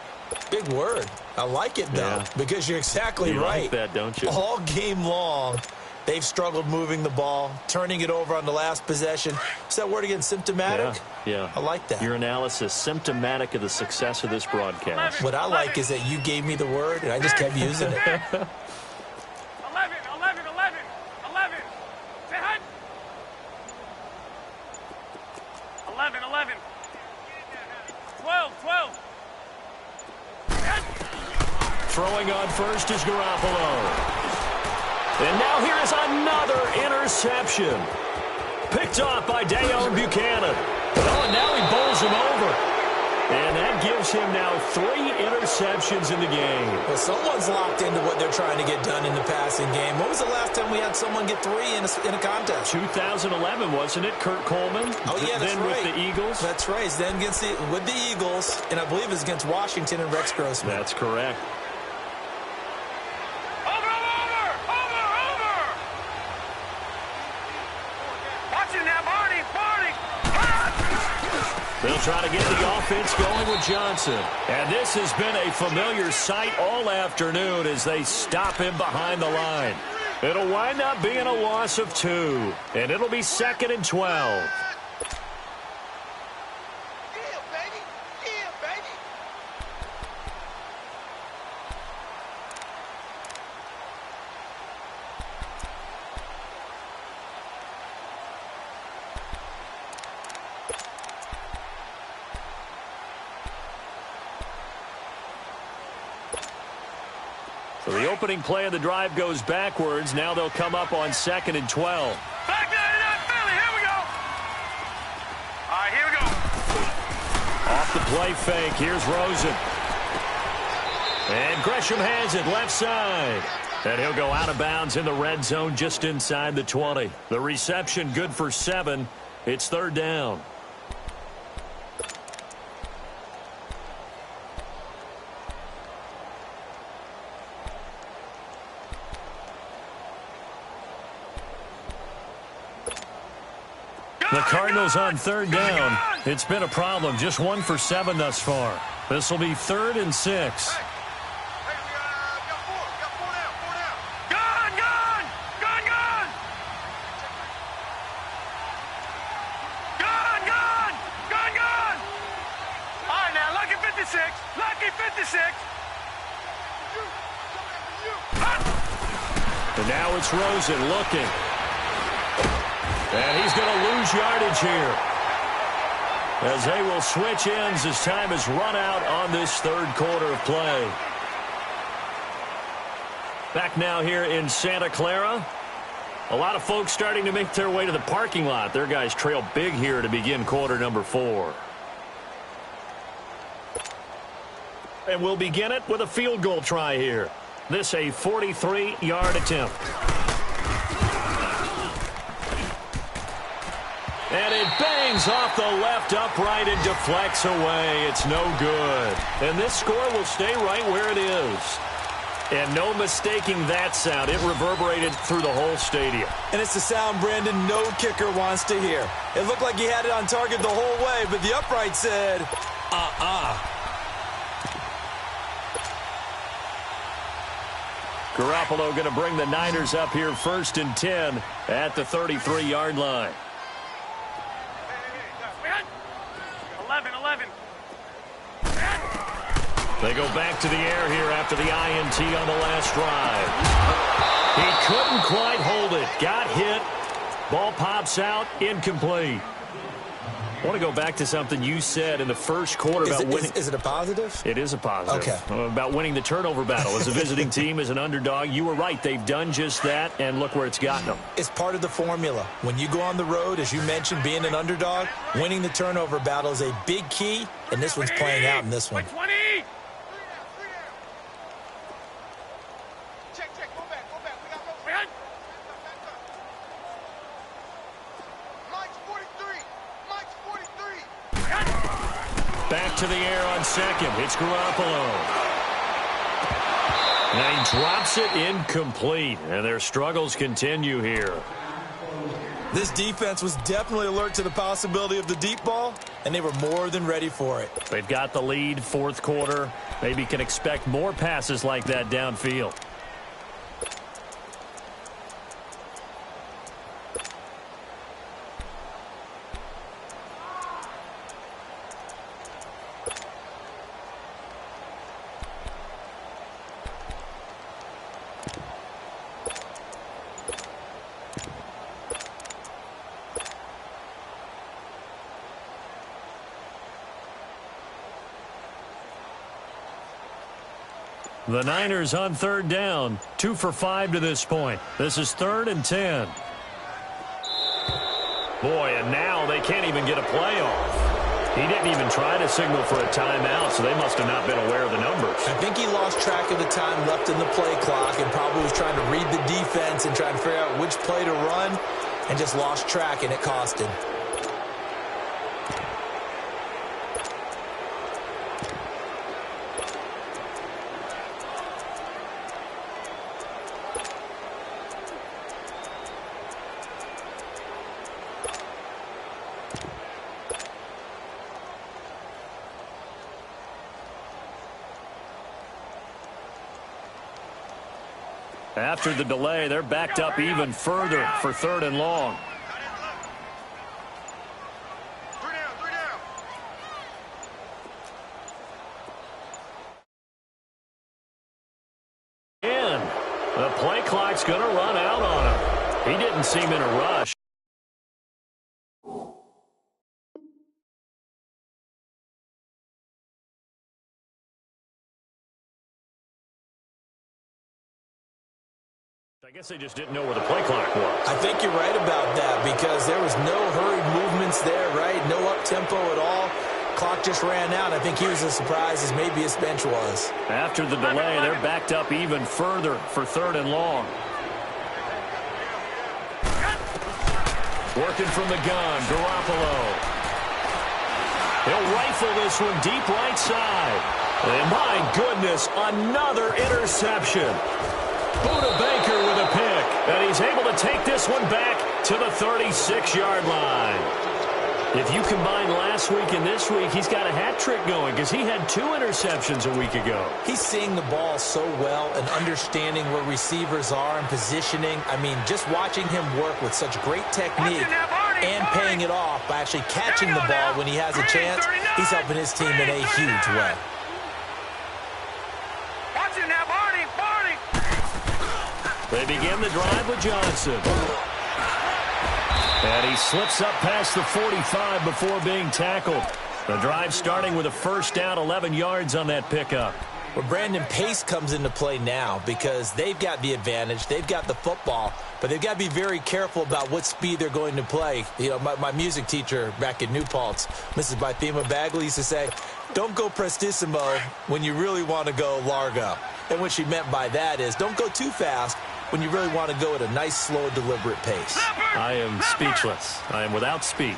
Big word. I like it, though, because you're exactly right. You like that, don't you? All game long, they've struggled moving the ball, turning it over on the last possession. Is that word again, symptomatic? Yeah. I like that. Your analysis, symptomatic of the success of this broadcast. What I like is that you gave me the word, and I just kept using it. 11. Say hi. 11. 12. Throwing on first is Garoppolo. And now here is another interception. Picked off by Dayon Buchanan. Oh, and now he bowls him over. And that gives him now 3 interceptions in the game. Well, someone's locked into what they're trying to get done in the passing game. When was the last time we had someone get 3 in a contest? 2011, wasn't it? Kurt Coleman? Oh, yeah, that's then right. With the Eagles? That's right. Then with the Eagles, and I believe it's against Washington and Rex Grossman. That's correct. They'll try to get the offense going with Johnson. And this has been a familiar sight all afternoon as they stop him behind the line. It'll wind up being a loss of 2. And it'll be 2nd and 12. So the opening play of the drive goes backwards. Now they'll come up on 2nd and 12. Back there, Philly. Here we go. All right, here we go. Off the play fake. Here's Rosen. And Gresham has it left side. And he'll go out of bounds in the red zone just inside the 20. The reception good for 7. It's 3rd down. The Cardinals on 3rd down. It's been a problem. Just 1 for 7 thus far. This will be 3rd and 6. Hey, we got 4. We got 4 down. Gun! All right, now, lucky 56. And now it's Rosen looking. And he's going to lose yardage here, as they will switch ends as time has run out on this 3rd quarter of play. Back now here in Santa Clara. A lot of folks starting to make their way to the parking lot. Their guys trail big here to begin quarter number 4. And we'll begin it with a field goal try here. This a 43-yard attempt. And it bangs off the left upright and deflects away. It's no good. And this score will stay right where it is. And no mistaking that sound. It reverberated through the whole stadium. And it's the sound, Brandon, no kicker wants to hear. It looked like he had it on target the whole way, but the upright said, Garoppolo going to bring the Niners up here 1st and 10 at the 33-yard line. 11. They go back to the air here after the INT on the last drive. He couldn't quite hold it. Got hit. Ball pops out. Incomplete. I want to go back to something you said in the first quarter about winning. Is it a positive? It is a positive. Okay. About winning the turnover battle as a visiting team, as an underdog. You were right. They've done just that, and look where it's gotten them. It's part of the formula. When you go on the road, as you mentioned, being an underdog, winning the turnover battle is a big key, and this one's playing out in this one. 20. Back to the air on second. It's Garoppolo. And he drops it incomplete. And their struggles continue here. This defense was definitely alert to the possibility of the deep ball, and they were more than ready for it. They've got the lead, fourth quarter. Maybe can expect more passes like that downfield. The Niners on third down, 2 for 5 to this point. This is 3rd and 10. Boy, and now they can't even get a play off. He didn't even try to signal for a timeout, so they must have not been aware of the numbers. I think he lost track of the time left in the play clock and probably was trying to read the defense and trying to figure out which play to run and just lost track, and it cost him. After the delay, they're backed up even further for 3rd and long. And the play clock's going to run out on him. He didn't seem in a rush. I guess they just didn't know where the play clock was. I think you're right about that because there was no hurried movements there, right? No up-tempo at all. Clock just ran out. I think he was as surprised as maybe his bench was. After the delay, they're backed up even further for 3rd and long. Working from the gun, Garoppolo. He'll rifle this one deep right side. And my goodness, another interception. Buda Baker with a pick, and he's able to take this one back to the 36-yard line. If you combine last week and this week, he's got a hat trick going because he had 2 interceptions a week ago. He's seeing the ball so well and understanding where receivers are and positioning. I mean, just watching him work with such great technique and paying it off by actually catching the ball when he has a chance, he's helping his team in a huge way. They begin the drive with Johnson. And he slips up past the 45 before being tackled. The drive starting with a first down, 11 yards on that pickup. Well, Brandon, pace comes into play now because they've got the advantage. They've got the football, but they've got to be very careful about what speed they're going to play. You know, my music teacher back in New Paltz, Mrs. Bythema Bagley, used to say, don't go prestissimo when you really want to go largo. And what she meant by that is don't go too fast when you really want to go at a nice, slow, deliberate pace. I am speechless. I am without speech.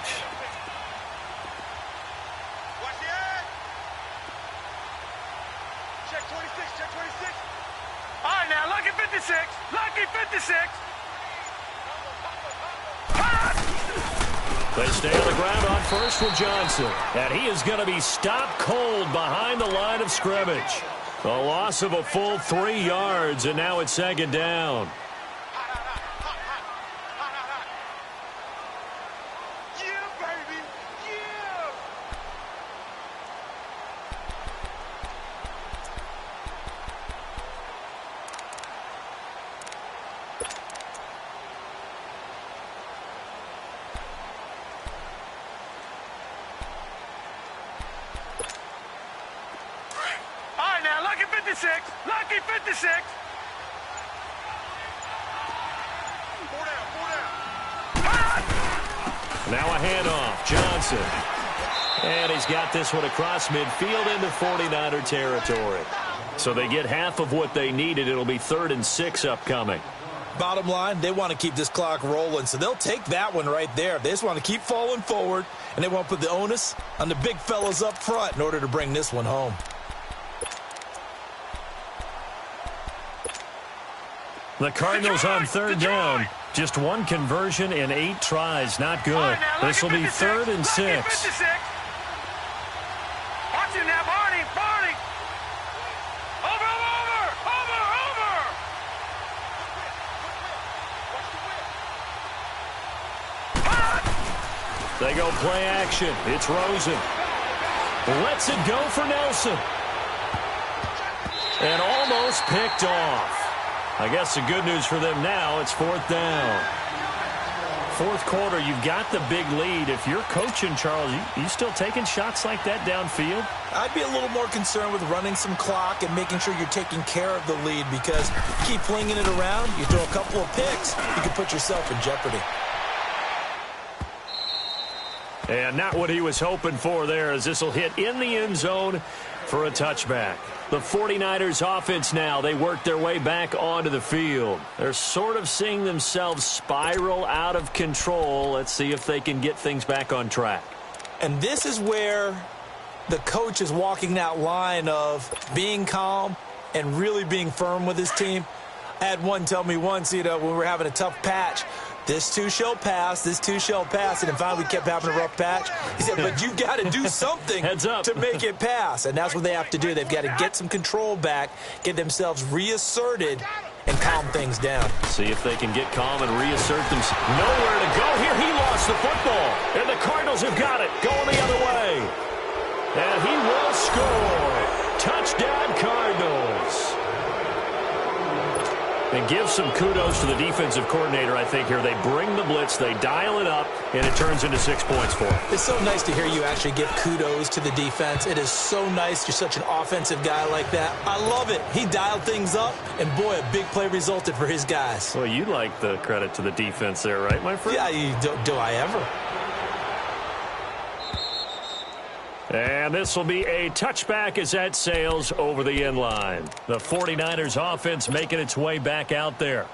Check 26, check 26. All right, now, lucky 56. Lucky 56. They stay on the ground on first with Johnson. And he is going to be stopped cold behind the line of scrimmage. A loss of a full 3 yards, and now it's second down. Yeah, baby. Yeah. All right, now, lucky 56. Lucky 56. Four down. Now a handoff. Johnson. And he's got this one across midfield into 49er territory. So they get half of what they needed. It'll be 3rd and 6 upcoming. Bottom line, they want to keep this clock rolling, so they'll take that one right there. They just want to keep falling forward, and they want to put the onus on the big fellas up front in order to bring this one home. The Cardinals on 3rd down. Just 1 conversion in 8 tries. Not good. This will be 3rd and 6. Watch it now, Barney. Barney. Over. They go play action. It's Rosen. Lets it go for Nelson. And almost picked off. I guess the good news for them now, it's 4th down. 4th quarter, you've got the big lead. If you're coaching, Charles, you still taking shots like that downfield? I'd be a little more concerned with running some clock and making sure you're taking care of the lead, because keep flinging it around, you throw a couple of picks, you can put yourself in jeopardy. And not what he was hoping for there, as this will hit in the end zone for a touchback. The 49ers offense now, they work their way back onto the field. They're sort of seeing themselves spiral out of control. Let's see if they can get things back on track. And this is where the coach is walking that line of being calm and really being firm with his team. I had one tell me once, when we were having a tough patch, this too shall pass, this too shall pass. And then finally we kept having a rough patch. He said, but you got to do something Heads up. to make it pass. And that's what they have to do. They've got to get some control back, get themselves reasserted, and calm things down. See if they can get calm and reassert themselves. Nowhere to go here. He lost the football. And the Cardinals have got it. Going the other way. And he will score. Touchdown, Cardinals. And give some kudos to the defensive coordinator, I think, here. They bring the blitz, they dial it up, and it turns into 6 points for them. It's so nice to hear you actually give kudos to the defense. It is so nice. You're such an offensive guy like that. I love it. He dialed things up, and boy, a big play resulted for his guys. Well, you like the credit to the defense there, right, my friend? Yeah, do I ever? And this will be a touchback as that sails over the end line. The 49ers offense making its way back out there.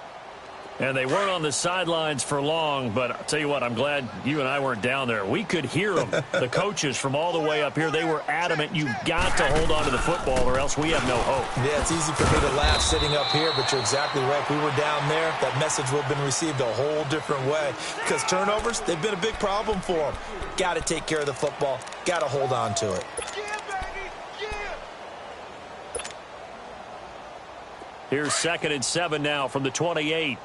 And they weren't on the sidelines for long, but I'll tell you what, I'm glad you and I weren't down there. We could hear them, the coaches from all the way up here. They were adamant, you've got to hold on to the football or else we have no hope. Yeah, it's easy for me to laugh sitting up here, but you're exactly right. If we were down there, that message would have been received a whole different way. Because turnovers, they've been a big problem for them. Got to take care of the football. Got to hold on to it. Yeah, baby. Yeah. Here's 2nd and 7 now from the 28.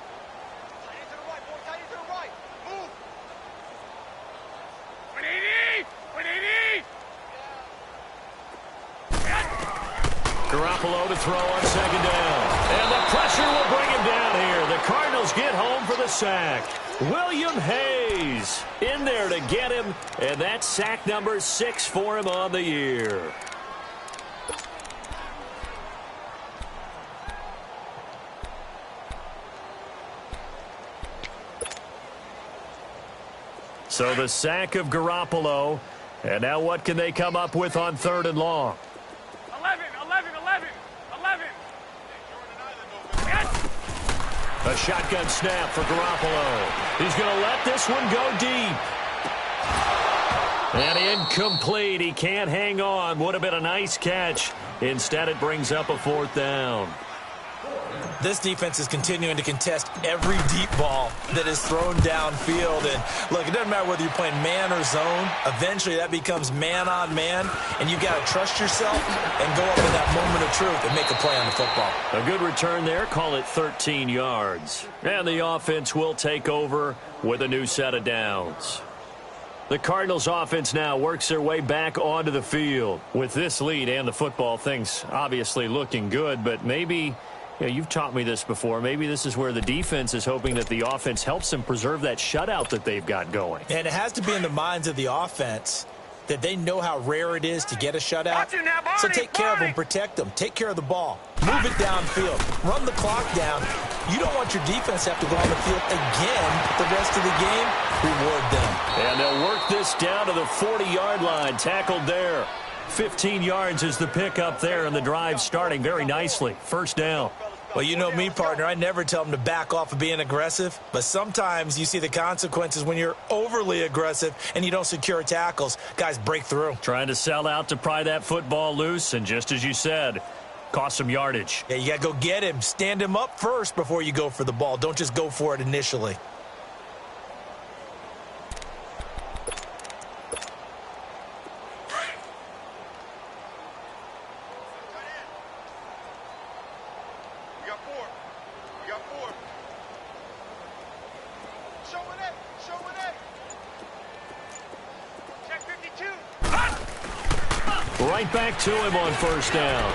Garoppolo to throw on 2nd down. And the pressure will bring him down here. The Cardinals get home for the sack. William Hayes in there to get him. And that's sack number 6 for him on the year. So the sack of Garoppolo. And now what can they come up with on 3rd and long? 11. A shotgun snap for Garoppolo. He's going to let this one go deep. And incomplete. He can't hang on. Would have been a nice catch. Instead, it brings up a 4th down. This defense is continuing to contest every deep ball that is thrown downfield. And, look, it doesn't matter whether you're playing man or zone. Eventually, that becomes man-on-man, and you've got to trust yourself and go up in that moment of truth and make a play on the football. A good return there. Call it 13 yards. And the offense will take over with a new set of downs. The Cardinals offense now works their way back onto the field. With this lead and the football, things obviously looking good, but maybe... you've taught me this before. Maybe this is where the defense is hoping that the offense helps them preserve that shutout that they've got going. And it has to be in the minds of the offense that they know how rare it is to get a shutout. So take care of them, protect them, take care of the ball, move it downfield, run the clock down. You don't want your defense to have to go on the field again the rest of the game. Reward them. And they'll work this down to the 40-yard line, tackled there. 15 yards is the pickup there, and the drive starting very nicely. 1st down. Well, you know me, partner. I never tell them to back off of being aggressive, but sometimes you see the consequences when you're overly aggressive and you don't secure tackles. Guys break through. Trying to sell out to pry that football loose, and just as you said, cost some yardage. Yeah, you got to go get him. Stand him up first before you go for the ball. Don't just go for it initially. Right back to him on 1st down.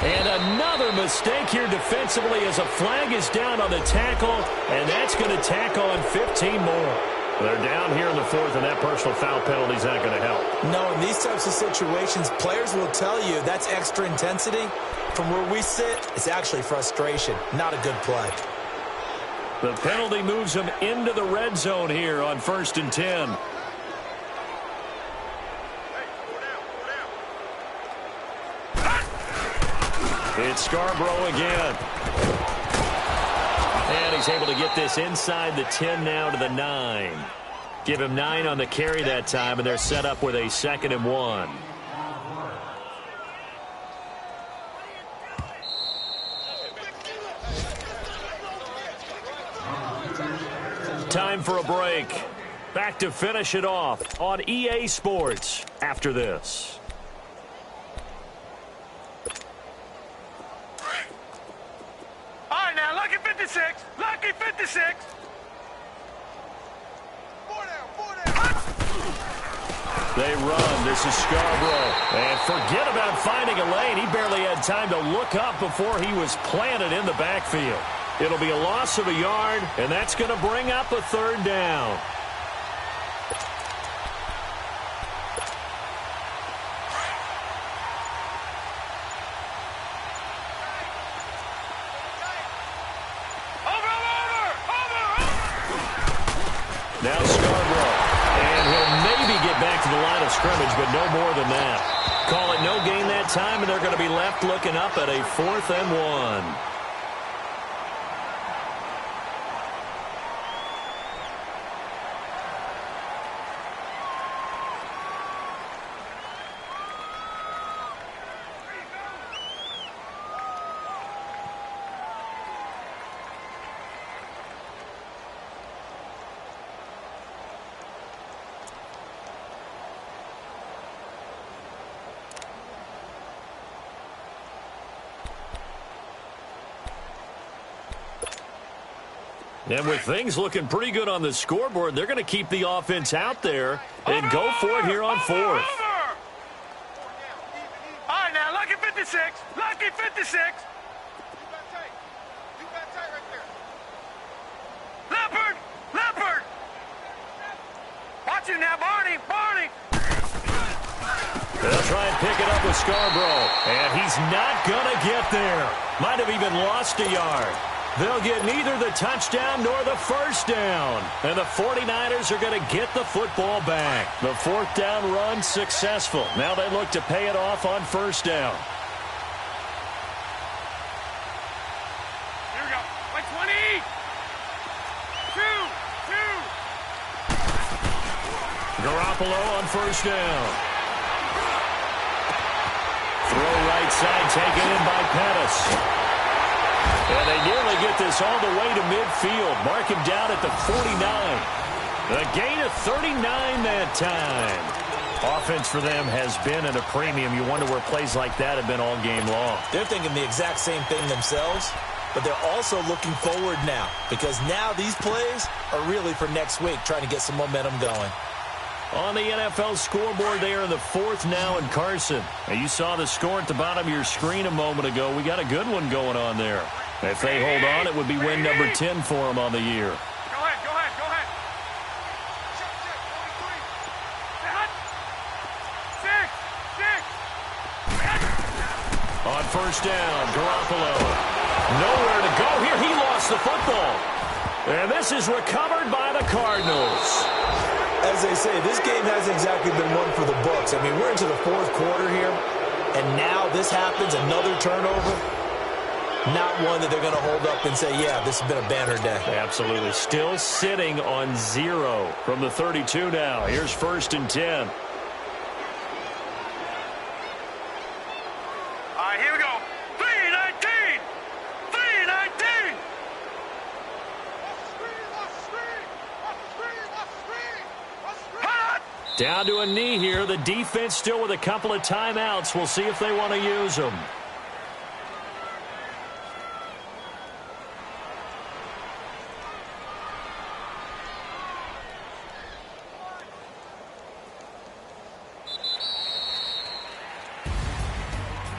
And another mistake here defensively as a flag is down on the tackle, and that's going to tack on 15 more. They're down here in the 4th, and that personal foul penalty is not going to help. No, in these types of situations, players will tell you that's extra intensity. From where we sit, it's actually frustration, not a good play. The penalty moves them into the red zone here on 1st and 10. It's Scarborough again. And he's able to get this inside the 10 now to the 9. Give him 9 on the carry that time, and they're set up with a 2nd and 1. Time for a break. Back to finish it off on EA Sports after this. Lucky 56. Lucky 56. 4 down. They run. This is Scarborough. And forget about finding a lane. He barely had time to look up before he was planted in the backfield. It'll be a loss of a yard, and that's going to bring up a 3rd down. Now Scarborough, and he'll maybe get back to the line of scrimmage, but no more than that. Call it no gain that time, and they're going to be left looking up at a 4th and 1. And with things looking pretty good on the scoreboard, they're going to keep the offense out there and go for it here on 4th. All right, now, lucky 56. Lucky 56. You got tight right there. Leopard. Watch you now, Barney. They'll try and pick it up with Scarborough. And he's not going to get there. Might have even lost a yard. They'll get neither the touchdown nor the first down. And the 49ers are going to get the football back. The fourth down run successful. Now they look to pay it off on first down. Here we go. Like 20. 2. Garoppolo on first down. Throw right side taken in by Pettis. And they nearly get this all the way to midfield. Mark him down at the 49. A gain of 39 that time. Offense for them has been at a premium. You wonder where plays like that have been all game long. They're thinking the exact same thing themselves, but they're also looking forward now because now these plays are really for next week, trying to get some momentum going. On the NFL scoreboard there in the fourth now in Carson. Now you saw the score at the bottom of your screen a moment ago. We got a good one going on there. If they hold on, it would be win number 10 for them on the year. Go ahead, go ahead, go ahead. 6. On first down, Garoppolo. Nowhere to go here. He lost the football. And this is recovered by the Cardinals. As they say, this game hasn't exactly been one for the books. I mean, we're into the fourth quarter here, and now this happens, another turnover. Not one that they're going to hold up and say, yeah, this has been a banner day. Absolutely. Still sitting on 0 from the 32 now. Here's first and 10. All right, here we go. 3-19. 3-19. Down to a knee here. The defense still with a couple of timeouts. We'll see if they want to use them.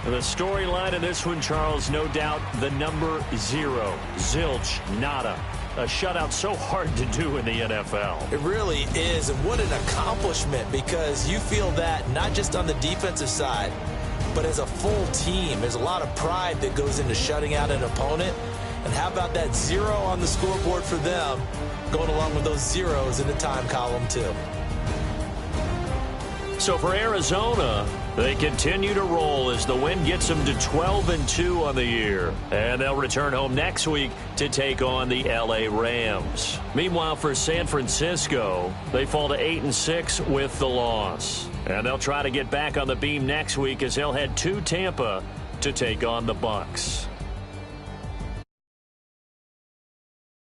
The storyline of this one, Charles, no doubt the number 0. Zilch, nada. A shutout so hard to do in the NFL. It really is, and what an accomplishment, because you feel that not just on the defensive side, but as a full team. There's a lot of pride that goes into shutting out an opponent. And how about that 0 on the scoreboard for them, going along with those zeros in the time column, too. So for Arizona, they continue to roll as the win gets them to 12-2 on the year. And they'll return home next week to take on the L.A. Rams. Meanwhile, for San Francisco, they fall to 8-6 with the loss. And they'll try to get back on the beam next week as they'll head to Tampa to take on the Bucs.